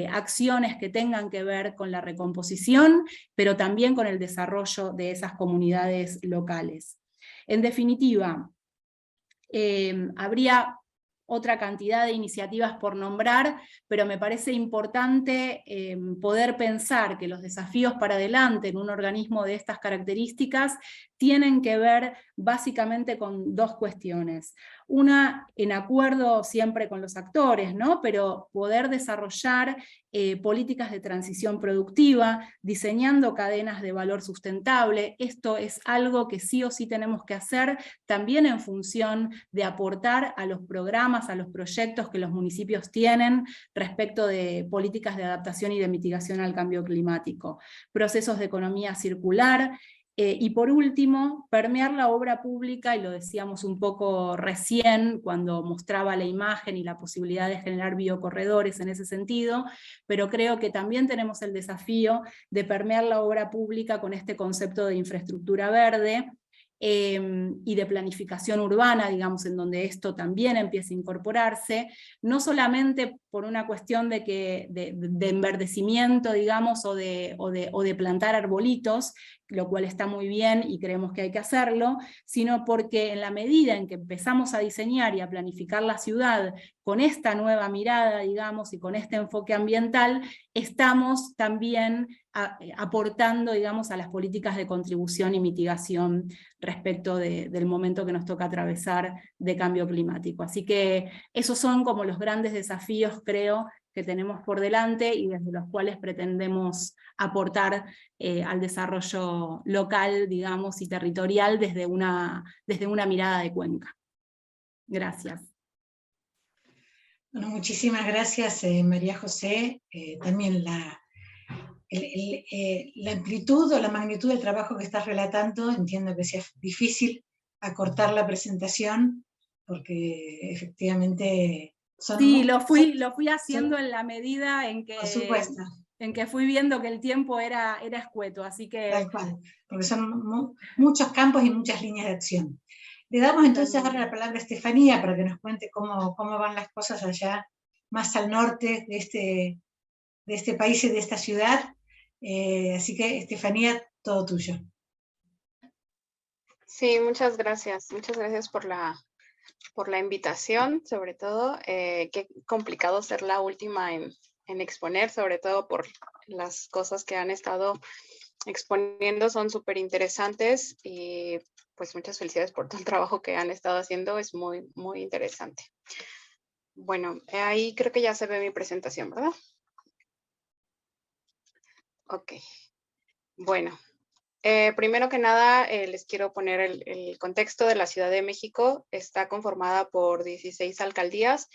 acciones que tengan que ver con la recomposición, pero también con el desarrollo de esas comunidades locales. En definitiva, habría otra cantidad de iniciativas por nombrar, pero me parece importante poder pensar que los desafíos para adelante en un organismo de estas características tienen que ver básicamente con 2 cuestiones. Una, en acuerdo siempre con los actores, ¿no? Pero poder desarrollar políticas de transición productiva, diseñando cadenas de valor sustentable. Esto es algo que sí o sí tenemos que hacer, también en función de aportar a los programas, a los proyectos que los municipios tienen respecto de políticas de adaptación y de mitigación al cambio climático. Procesos de economía circular, y por último, permear la obra pública, y lo decíamos un poco recién cuando mostraba la imagen y la posibilidad de generar biocorredores en ese sentido, pero creo que también tenemos el desafío de permear la obra pública con este concepto de infraestructura verde, y de planificación urbana, digamos, en donde esto también empieza a incorporarse, no solamente por una cuestión de enverdecimiento, digamos, o de plantar arbolitos, lo cual está muy bien y creemos que hay que hacerlo, sino porque en la medida en que empezamos a diseñar y a planificar la ciudad con esta nueva mirada, digamos, y con este enfoque ambiental, estamos también aportando, digamos, a las políticas de contribución y mitigación respecto del momento que nos toca atravesar de cambio climático. Así que esos son como los grandes desafíos, creo, que tenemos por delante y desde los cuales pretendemos aportar al desarrollo local, digamos, y territorial desde una mirada de cuenca. Gracias. Bueno, muchísimas gracias, María José. También la amplitud o la magnitud del trabajo que estás relatando, entiendo que sea difícil acortar la presentación, porque efectivamente sí, lo fui haciendo en la medida en que, por supuesto, en que fui viendo que el tiempo era escueto, así que... Tal cual, porque son muchos campos y muchas líneas de acción. Le damos entonces ahora la palabra a Estefanía para que nos cuente cómo van las cosas allá, más al norte de este país y de esta ciudad. Así que, Estefanía, todo tuyo. Sí, muchas gracias. Muchas gracias por la invitación, sobre todo. Qué complicado ser la última en exponer, sobre todo por las cosas que han estado exponiendo, son súper interesantes y pues muchas felicidades por todo el trabajo que han estado haciendo, es muy, muy interesante. Bueno, ahí creo que ya se ve mi presentación, ¿verdad? Ok. Bueno, primero que nada les quiero poner el contexto de la Ciudad de México. Está conformada por 16 alcaldías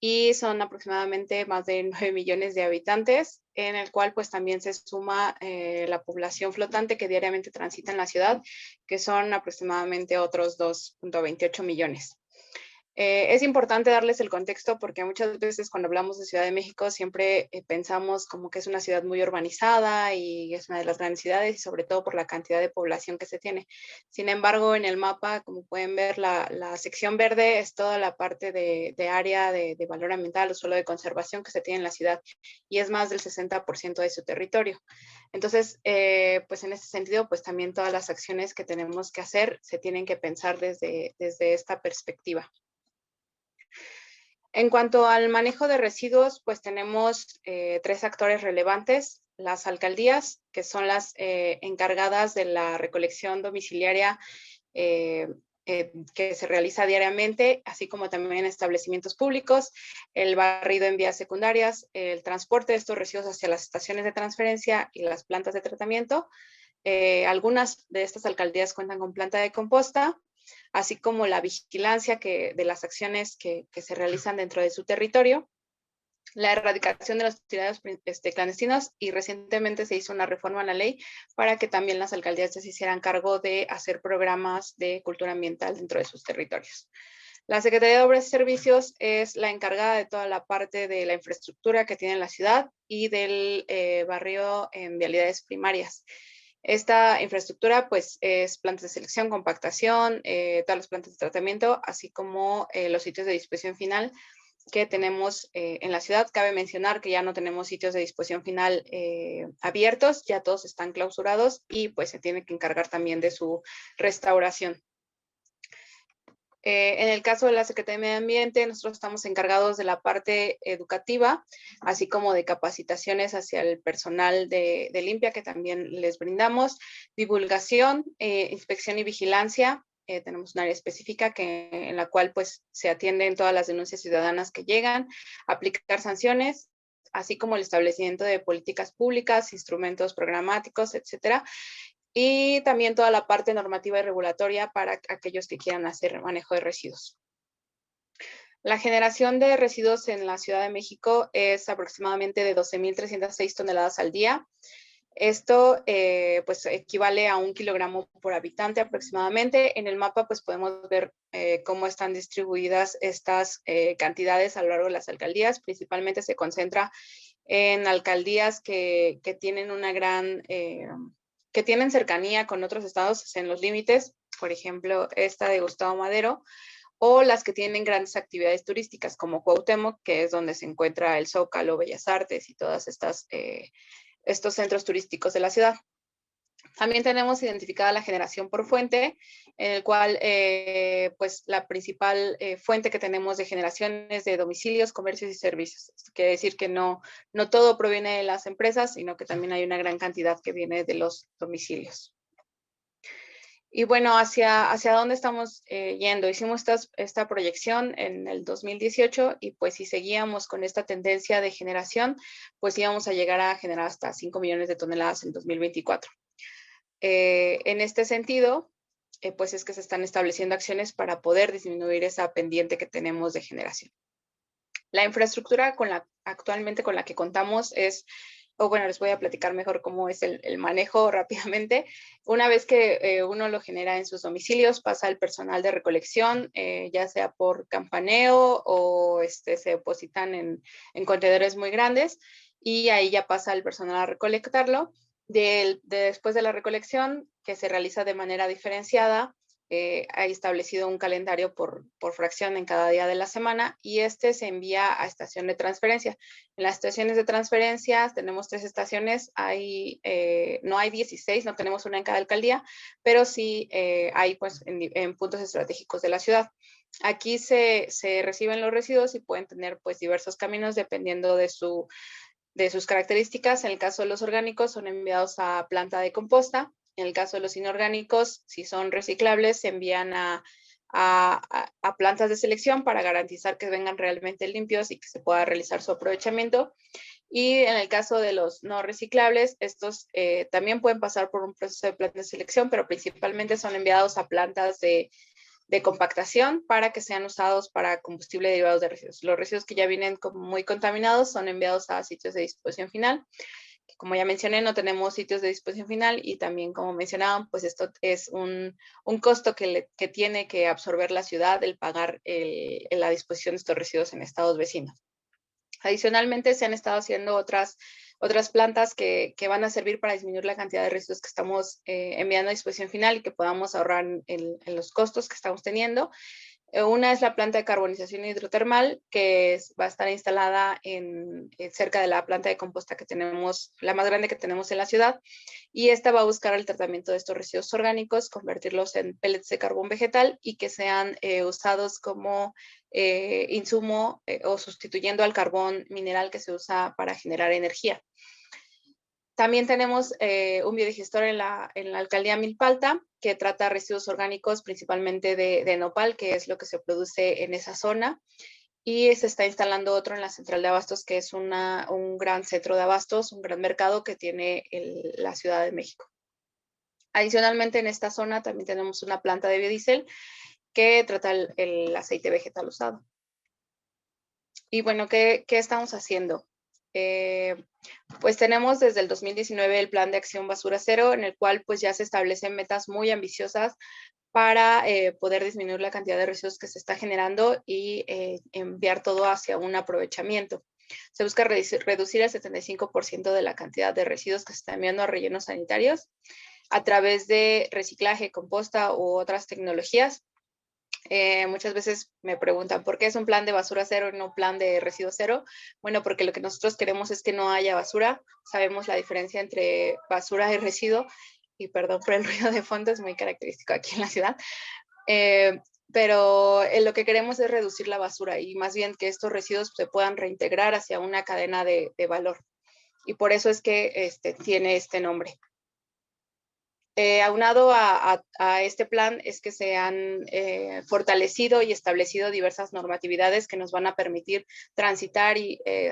y son aproximadamente más de 9 millones de habitantes, en el cual pues también se suma la población flotante que diariamente transita en la ciudad, que son aproximadamente otros 2.28 millones. Es importante darles el contexto porque muchas veces cuando hablamos de Ciudad de México siempre pensamos como que es una ciudad muy urbanizada y es una de las grandes ciudades y sobre todo por la cantidad de población que se tiene. Sin embargo, en el mapa, como pueden ver, la sección verde es toda la parte de área de valor ambiental o suelo de conservación que se tiene en la ciudad y es más del 60% de su territorio. Entonces, pues en ese sentido, pues también todas las acciones que tenemos que hacer se tienen que pensar desde esta perspectiva. En cuanto al manejo de residuos, pues tenemos 3 actores relevantes. Las alcaldías, que son las encargadas de la recolección domiciliaria que se realiza diariamente, así como también establecimientos públicos, el barrido en vías secundarias, el transporte de estos residuos hacia las estaciones de transferencia y las plantas de tratamiento. Algunas de estas alcaldías cuentan con planta de composta, así como la vigilancia de las acciones que se realizan dentro de su territorio, la erradicación de los tiraderos clandestinos y recientemente se hizo una reforma a la ley para que también las alcaldías se hicieran cargo de hacer programas de cultura ambiental dentro de sus territorios. La Secretaría de Obras y Servicios es la encargada de toda la parte de la infraestructura que tiene la ciudad y del barrio en vialidades primarias. Esta infraestructura pues es plantas de selección, compactación, todas las plantas de tratamiento, así como los sitios de disposición final que tenemos en la ciudad. Cabe mencionar que ya no tenemos sitios de disposición final abiertos, ya todos están clausurados y pues se tiene que encargar también de su restauración. En el caso de la Secretaría de Medio Ambiente, nosotros estamos encargados de la parte educativa, así como de capacitaciones hacia el personal de limpia que también les brindamos, divulgación, inspección y vigilancia. Tenemos un área específica en la cual pues se atienden todas las denuncias ciudadanas que llegan, aplicar sanciones, así como el establecimiento de políticas públicas, instrumentos programáticos, etcétera. Y también toda la parte normativa y regulatoria para aquellos que quieran hacer manejo de residuos. La generación de residuos en la Ciudad de México es aproximadamente de 12.306 toneladas al día. Esto pues equivale a 1 kilogramo por habitante aproximadamente. En el mapa pues podemos ver cómo están distribuidas estas cantidades a lo largo de las alcaldías. Principalmente se concentra en alcaldías que tienen una gran... que tienen cercanía con otros estados en los límites, por ejemplo, esta de Gustavo Madero, o las que tienen grandes actividades turísticas, como Cuauhtémoc, que es donde se encuentra el Zócalo, Bellas Artes y todas estos centros turísticos de la ciudad. También tenemos identificada la generación por fuente, en el cual pues la principal fuente que tenemos de generación es de domicilios, comercios y servicios. Esto quiere decir que no todo proviene de las empresas, sino que también hay una gran cantidad que viene de los domicilios. Y bueno, ¿hacia dónde estamos yendo? Hicimos esta proyección en el 2018 y pues si seguíamos con esta tendencia de generación, pues íbamos a llegar a generar hasta 5 millones de toneladas en 2024. En este sentido, pues es que se están estableciendo acciones para poder disminuir esa pendiente que tenemos de generación. La infraestructura actualmente con la que contamos es, bueno, les voy a platicar mejor cómo es el manejo rápidamente. Una vez que uno lo genera en sus domicilios, pasa el personal de recolección, ya sea por campaneo o se depositan en contenedores muy grandes y ahí ya pasa el personal a recolectarlo. Después de la recolección, que se realiza de manera diferenciada, hay establecido un calendario por fracción en cada día de la semana y se envía a estación de transferencia. En las estaciones de transferencia tenemos 3 estaciones, no hay 16, no tenemos una en cada alcaldía, pero sí hay pues en puntos estratégicos de la ciudad. Aquí se reciben los residuos y pueden tener pues diversos caminos dependiendo de sus características. En el caso de los orgánicos son enviados a planta de composta. En el caso de los inorgánicos, si son reciclables, se envían a plantas de selección para garantizar que vengan realmente limpios y que se pueda realizar su aprovechamiento. Y en el caso de los no reciclables, estos también pueden pasar por un proceso de plantas de selección, pero principalmente son enviados a plantas de de compactación para que sean usados para combustible derivado de residuos. Los residuos que ya vienen como muy contaminados son enviados a sitios de disposición final. Como ya mencioné, no tenemos sitios de disposición final y también, como mencionaban, pues esto es un costo que tiene que absorber la ciudad el pagar la disposición de estos residuos en estados vecinos. Adicionalmente, se han estado haciendo otras plantas que van a servir para disminuir la cantidad de residuos que estamos enviando a disposición final y que podamos ahorrar en los costos que estamos teniendo. Una es la planta de carbonización hidrotermal, que va a estar instalada cerca de la planta de composta que tenemos, la más grande que tenemos en la ciudad, y esta va a buscar el tratamiento de estos residuos orgánicos, convertirlos en pellets de carbón vegetal y que sean usados como insumo o sustituyendo al carbón mineral que se usa para generar energía. También tenemos un biodigestor en la alcaldía Milpalta, que trata residuos orgánicos, principalmente de nopal, que es lo que se produce en esa zona. Y se está instalando otro en la central de abastos, que es un gran centro de abastos, un gran mercado que tiene la Ciudad de México. Adicionalmente, en esta zona también tenemos una planta de biodiesel que trata el aceite vegetal usado. Y bueno, ¿qué estamos haciendo? Pues tenemos desde el 2019 el Plan de Acción Basura Cero, en el cual pues ya se establecen metas muy ambiciosas para poder disminuir la cantidad de residuos que se está generando y enviar todo hacia un aprovechamiento. Se busca reducir el 75% de la cantidad de residuos que se está enviando a rellenos sanitarios a través de reciclaje, composta u otras tecnologías. Muchas veces me preguntan, ¿por qué es un plan de basura cero y no un plan de residuo cero? Bueno, porque lo que nosotros queremos es que no haya basura. Sabemos la diferencia entre basura y residuo, y perdón por el ruido de fondo, es muy característico aquí en la ciudad. Pero lo que queremos es reducir la basura y más bien que estos residuos se puedan reintegrar hacia una cadena de valor. Y por eso es que tiene este nombre. Aunado a este plan es que se han fortalecido y establecido diversas normatividades que nos van a permitir transitar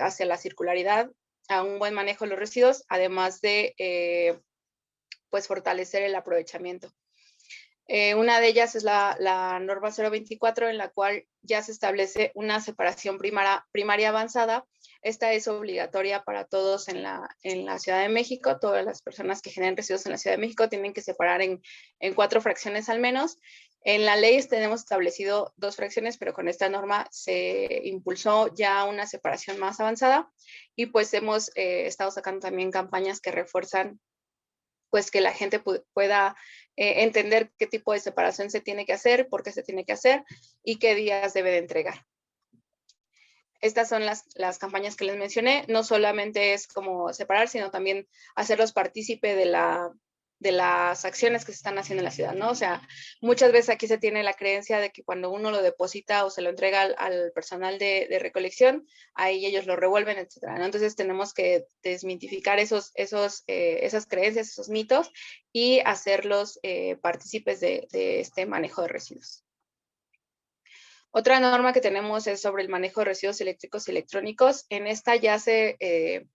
hacia la circularidad, a un buen manejo de los residuos, además de pues fortalecer el aprovechamiento. Una de ellas es la norma 024, en la cual ya se establece una separación primaria avanzada. Esta es obligatoria para todos en la Ciudad de México. Todas las personas que generen residuos en la Ciudad de México tienen que separar en 4 fracciones al menos. En la ley tenemos establecido 2 fracciones, pero con esta norma se impulsó ya una separación más avanzada y pues hemos estado sacando también campañas que refuerzan pues que la gente pueda entender qué tipo de separación se tiene que hacer, por qué se tiene que hacer y qué días debe de entregar. Estas son las campañas que les mencioné. No solamente es como separar, sino también hacerlos partícipe de las acciones que se están haciendo en la ciudad, ¿no? O sea, muchas veces aquí se tiene la creencia de que cuando uno lo deposita o se lo entrega al personal de recolección, ahí ellos lo revuelven, etcétera, ¿no? Entonces tenemos que desmitificar esas creencias, esos mitos y hacerlos partícipes de este manejo de residuos. Otra norma que tenemos es sobre el manejo de residuos eléctricos y electrónicos. En esta ya se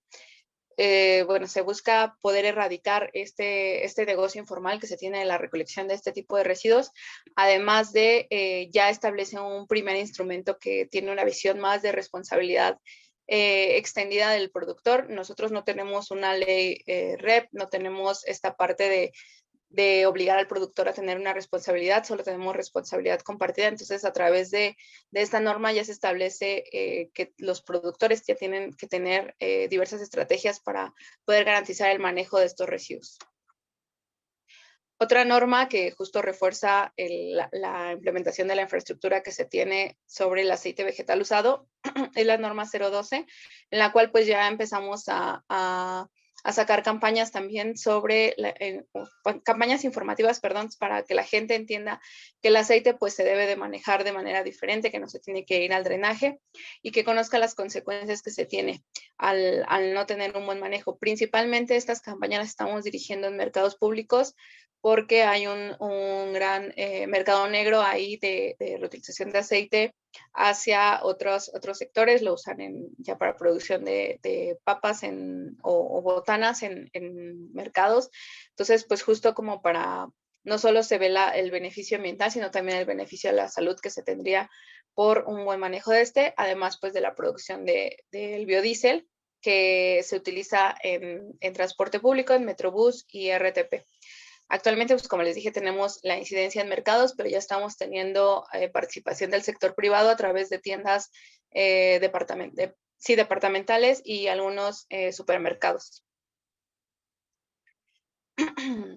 busca poder erradicar este negocio informal que se tiene en la recolección de este tipo de residuos, además de ya establece un primer instrumento que tiene una visión más de responsabilidad extendida del productor. Nosotros no tenemos una ley REP, no tenemos esta parte de obligar al productor a tener una responsabilidad, solo tenemos responsabilidad compartida. Entonces, a través de esta norma ya se establece que los productores ya tienen que tener diversas estrategias para poder garantizar el manejo de estos residuos. Otra norma que justo refuerza la implementación de la infraestructura que se tiene sobre el aceite vegetal usado es la norma 012, en la cual pues ya empezamos a sacar campañas también sobre, campañas informativas, perdón, para que la gente entienda que el aceite pues se debe de manejar de manera diferente, que no se tiene que ir al drenaje y que conozca las consecuencias que se tiene al no tener un buen manejo. Principalmente estas campañas las estamos dirigiendo en mercados públicos porque hay un gran mercado negro ahí de reutilización de aceite hacia otros sectores, lo usan ya para producción de papas o botanas en mercados. Entonces, pues justo como para no solo se ve el beneficio ambiental, sino también el beneficio a la salud que se tendría por un buen manejo de además pues de la producción del biodiesel que se utiliza en transporte público, en Metrobús y RTP. Actualmente, pues como les dije, tenemos la incidencia en mercados, pero ya estamos teniendo participación del sector privado a través de tiendas departamentales y algunos supermercados.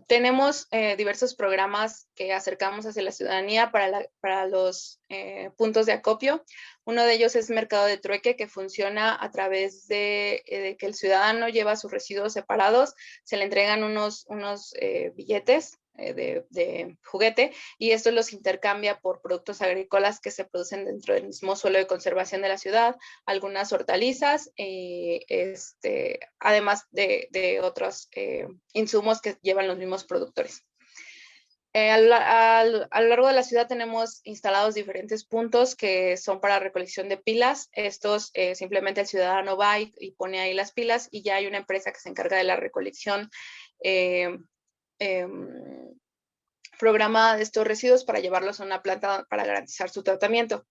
Tenemos diversos programas que acercamos hacia la ciudadanía para los puntos de acopio. Uno de ellos es Mercado de Trueque, que funciona a través de que el ciudadano lleva sus residuos separados, se le entregan unos billetes de juguete y estos los intercambia por productos agrícolas que se producen dentro del mismo suelo de conservación de la ciudad, algunas hortalizas, además de otros insumos que llevan los mismos productores. A lo largo de la ciudad tenemos instalados diferentes puntos que son para recolección de pilas. Estos simplemente el ciudadano va y pone ahí las pilas y ya hay una empresa que se encarga de la recolección programada de estos residuos para llevarlos a una planta para garantizar su tratamiento.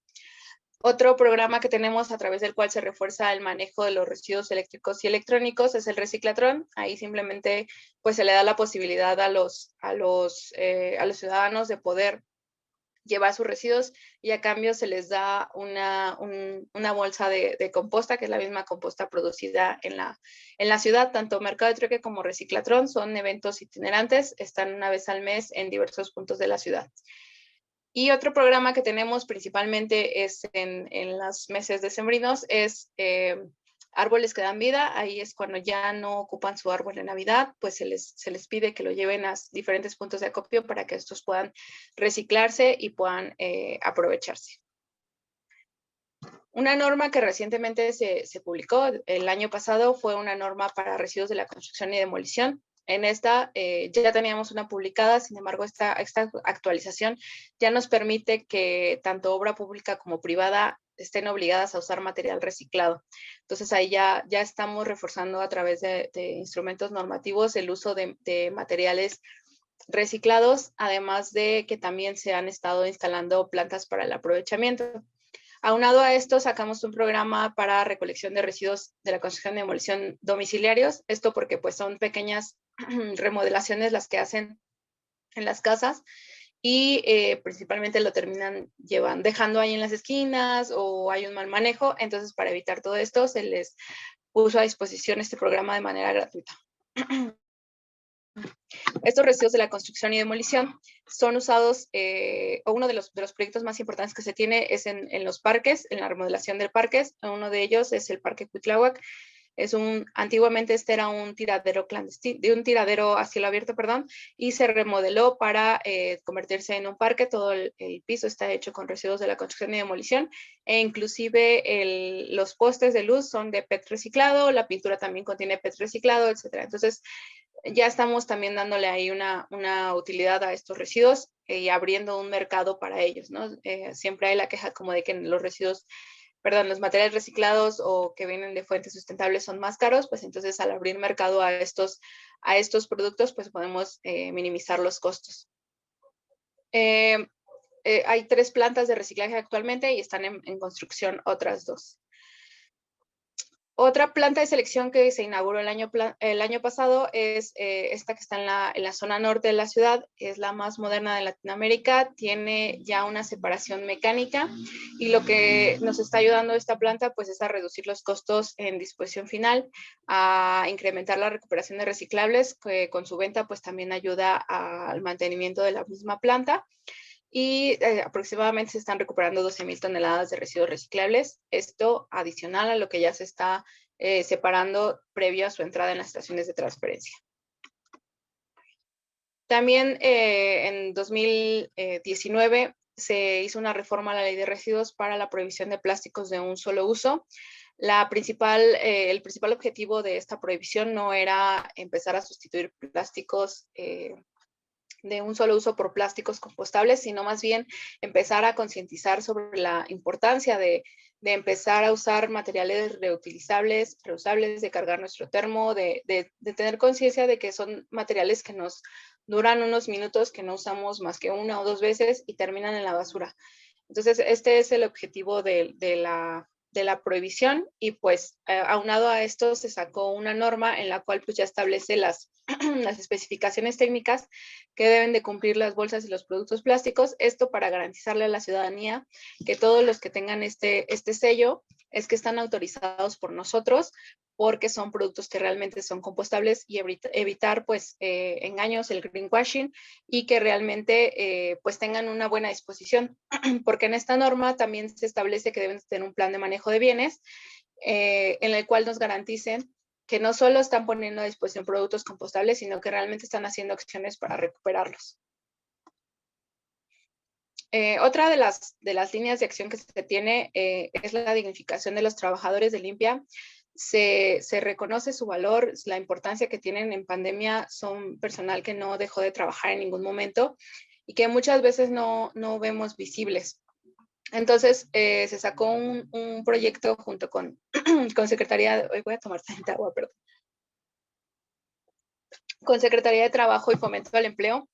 Otro programa que tenemos a través del cual se refuerza el manejo de los residuos eléctricos y electrónicos es el Reciclatrón. Ahí simplemente pues se le da la posibilidad a los ciudadanos de poder llevar sus residuos y a cambio se les da una bolsa de composta, que es la misma composta producida en la ciudad. Tanto Mercado de Trueque como Reciclatrón son eventos itinerantes, están una vez al mes en diversos puntos de la ciudad. Y otro programa que tenemos principalmente es en los meses decembrinos, es Árboles que dan vida. Ahí es cuando ya no ocupan su árbol en Navidad, pues se les pide que lo lleven a diferentes puntos de acopio para que estos puedan reciclarse y puedan aprovecharse. Una norma que recientemente se publicó el año pasado fue una norma para residuos de la construcción y demolición. En esta ya teníamos una publicada, sin embargo, esta actualización ya nos permite que tanto obra pública como privada estén obligadas a usar material reciclado. Entonces ahí ya estamos reforzando a través de instrumentos normativos el uso de materiales reciclados, además de que también se han estado instalando plantas para el aprovechamiento. Aunado a esto, sacamos un programa para recolección de residuos de la construcción y demolición domiciliarios. Esto porque pues son pequeñas remodelaciones las que hacen en las casas y principalmente lo terminan dejando ahí en las esquinas o hay un mal manejo. Entonces, para evitar todo esto, se les puso a disposición este programa de manera gratuita. Estos residuos de la construcción y demolición son usados, o uno de los proyectos más importantes que se tiene es en los parques, en la remodelación de parques. Uno de ellos es el Parque Cuitláhuac. Antiguamente este era un tiradero clandestino, un tiradero a cielo abierto, y se remodeló para convertirse en un parque. Todo el piso está hecho con residuos de la construcción y demolición, e inclusive los postes de luz son de PET reciclado, la pintura también contiene PET reciclado, etc. Entonces, ya estamos también dándole ahí una utilidad a estos residuos y abriendo un mercado para ellos, ¿no? Siempre hay la queja como de que los materiales reciclados o que vienen de fuentes sustentables son más caros, pues entonces al abrir mercado a estos productos, pues podemos minimizar los costos. Hay 3 plantas de reciclaje actualmente y están en construcción otras 2. Otra planta de selección que se inauguró el año pasado es esta que está en la zona norte de la ciudad. Es la más moderna de Latinoamérica, tiene ya una separación mecánica y lo que nos está ayudando esta planta pues es a reducir los costos en disposición final, a incrementar la recuperación de reciclables, que con su venta pues también ayuda al mantenimiento de la misma planta. Y aproximadamente se están recuperando 12,000 toneladas de residuos reciclables. Esto adicional a lo que ya se está separando previo a su entrada en las estaciones de transferencia. También en 2019 se hizo una reforma a la ley de residuos para la prohibición de plásticos de un solo uso. El principal objetivo de esta prohibición no era empezar a sustituir plásticos de un solo uso por plásticos compostables, sino más bien empezar a concientizar sobre la importancia de empezar a usar materiales reutilizables, reusables, de cargar nuestro termo, de tener conciencia de que son materiales que nos duran unos minutos, que no usamos más que 1 o 2 veces y terminan en la basura. Entonces, este es el objetivo de la prohibición, y pues aunado a esto se sacó una norma en la cual pues ya establece las especificaciones técnicas que deben de cumplir las bolsas y los productos plásticos, esto para garantizarle a la ciudadanía que todos los que tengan este sello es que están autorizados por nosotros, porque son productos que realmente son compostables, y evitar pues engaños, el greenwashing, y que realmente pues tengan una buena disposición, porque en esta norma también se establece que deben tener un plan de manejo de bienes en el cual nos garanticen que no solo están poniendo a disposición productos compostables, sino que realmente están haciendo acciones para recuperarlos. Otra de las líneas de acción que se tiene es la dignificación de los trabajadores de limpia. Se reconoce su valor, la importancia que tienen en pandemia. Son personal que no dejó de trabajar en ningún momento y que muchas veces no vemos visibles. Entonces se sacó un proyecto junto con Secretaría, voy a tomar tanta agua, perdón, con Secretaría de Trabajo y Fomento al Empleo,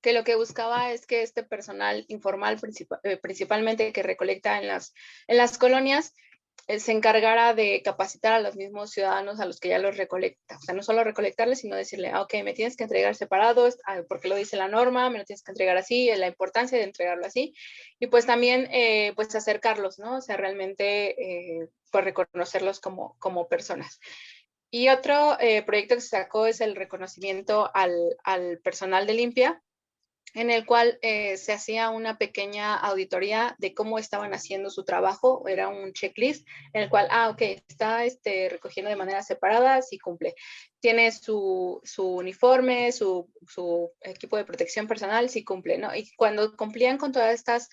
que lo que buscaba es que este personal informal, principalmente que recolecta en las colonias, se encargara de capacitar a los mismos ciudadanos a los que ya los recolecta. O sea, no solo recolectarles, sino decirle, ok, me tienes que entregar separado, porque lo dice la norma, me lo tienes que entregar así, la importancia de entregarlo así. Y pues también, pues acercarlos, ¿no? O sea, realmente, pues reconocerlos como personas. Y otro proyecto que se sacó es el reconocimiento al personal de limpia, en el cual se hacía una pequeña auditoría de cómo estaban haciendo su trabajo. Era un checklist en el cual, ok, está recogiendo de manera separada, sí cumple. Tiene su uniforme, su equipo de protección personal, sí cumple, ¿no? Y cuando cumplían con todas estas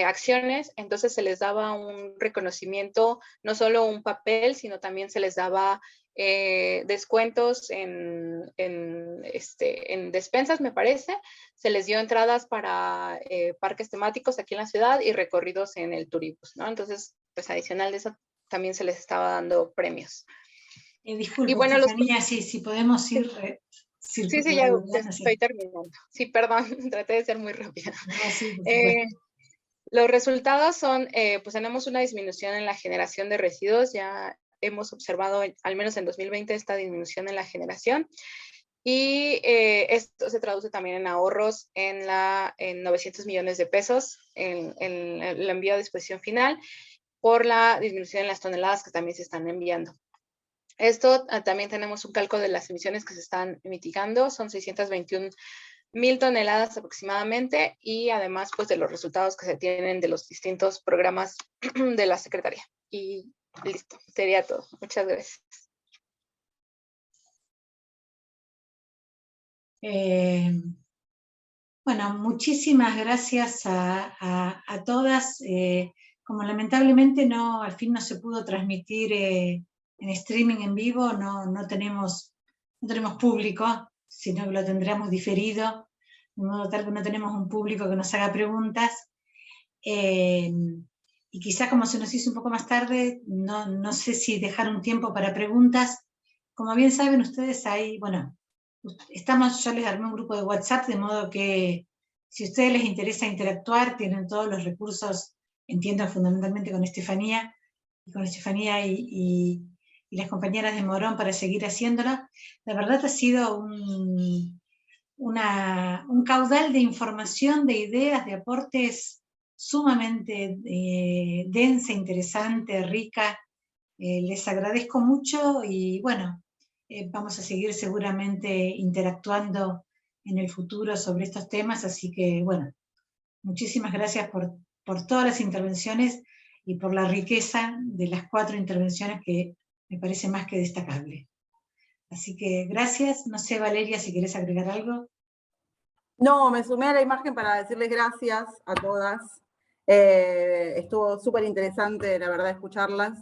acciones, entonces se les daba un reconocimiento, no solo un papel, sino también se les daba descuentos en despensas, me parece. Se les dio entradas para parques temáticos aquí en la ciudad y recorridos en el Turibus, ¿no? Entonces, pues adicional de eso, también se les estaba dando premios. Disculpe, y bueno, Estefanía, si podemos ir... Sí, ya estoy terminando. Sí, perdón, traté de ser muy rápida. No, sí, los resultados son, pues tenemos una disminución en la generación de residuos. Ya hemos observado, al menos en 2020, esta disminución en la generación. Y esto se traduce también en ahorros en 900 millones de pesos en el envío a disposición final, por la disminución en las toneladas que también se están enviando. Esto también tenemos un cálculo de las emisiones que se están mitigando, son 621,000 toneladas aproximadamente, y además pues de los resultados que se tienen de los distintos programas de la Secretaría. Y listo, sería todo. Muchas gracias. Bueno, muchísimas gracias a todas. Como lamentablemente al fin no se pudo transmitir en streaming en vivo, no tenemos público, sino que lo tendremos diferido, de modo tal que no tenemos un público que nos haga preguntas. Y quizás como se nos hizo un poco más tarde, no sé si dejar un tiempo para preguntas. Como bien saben ustedes, yo les armé un grupo de WhatsApp, de modo que si a ustedes les interesa interactuar, tienen todos los recursos, entiendo fundamentalmente con Estefanía y las compañeras de Morón para seguir haciéndola. La verdad ha sido un caudal de información, de ideas, de aportes sumamente densa, interesante, rica. Les agradezco mucho y bueno, vamos a seguir seguramente interactuando en el futuro sobre estos temas, así que bueno, muchísimas gracias por todas las intervenciones y por la riqueza de las 4 intervenciones, que me parece más que destacable. Así que gracias. No sé, Valeria, si querés agregar algo. No, me sumé a la imagen para decirles gracias a todas. Estuvo súper interesante, la verdad, escucharlas.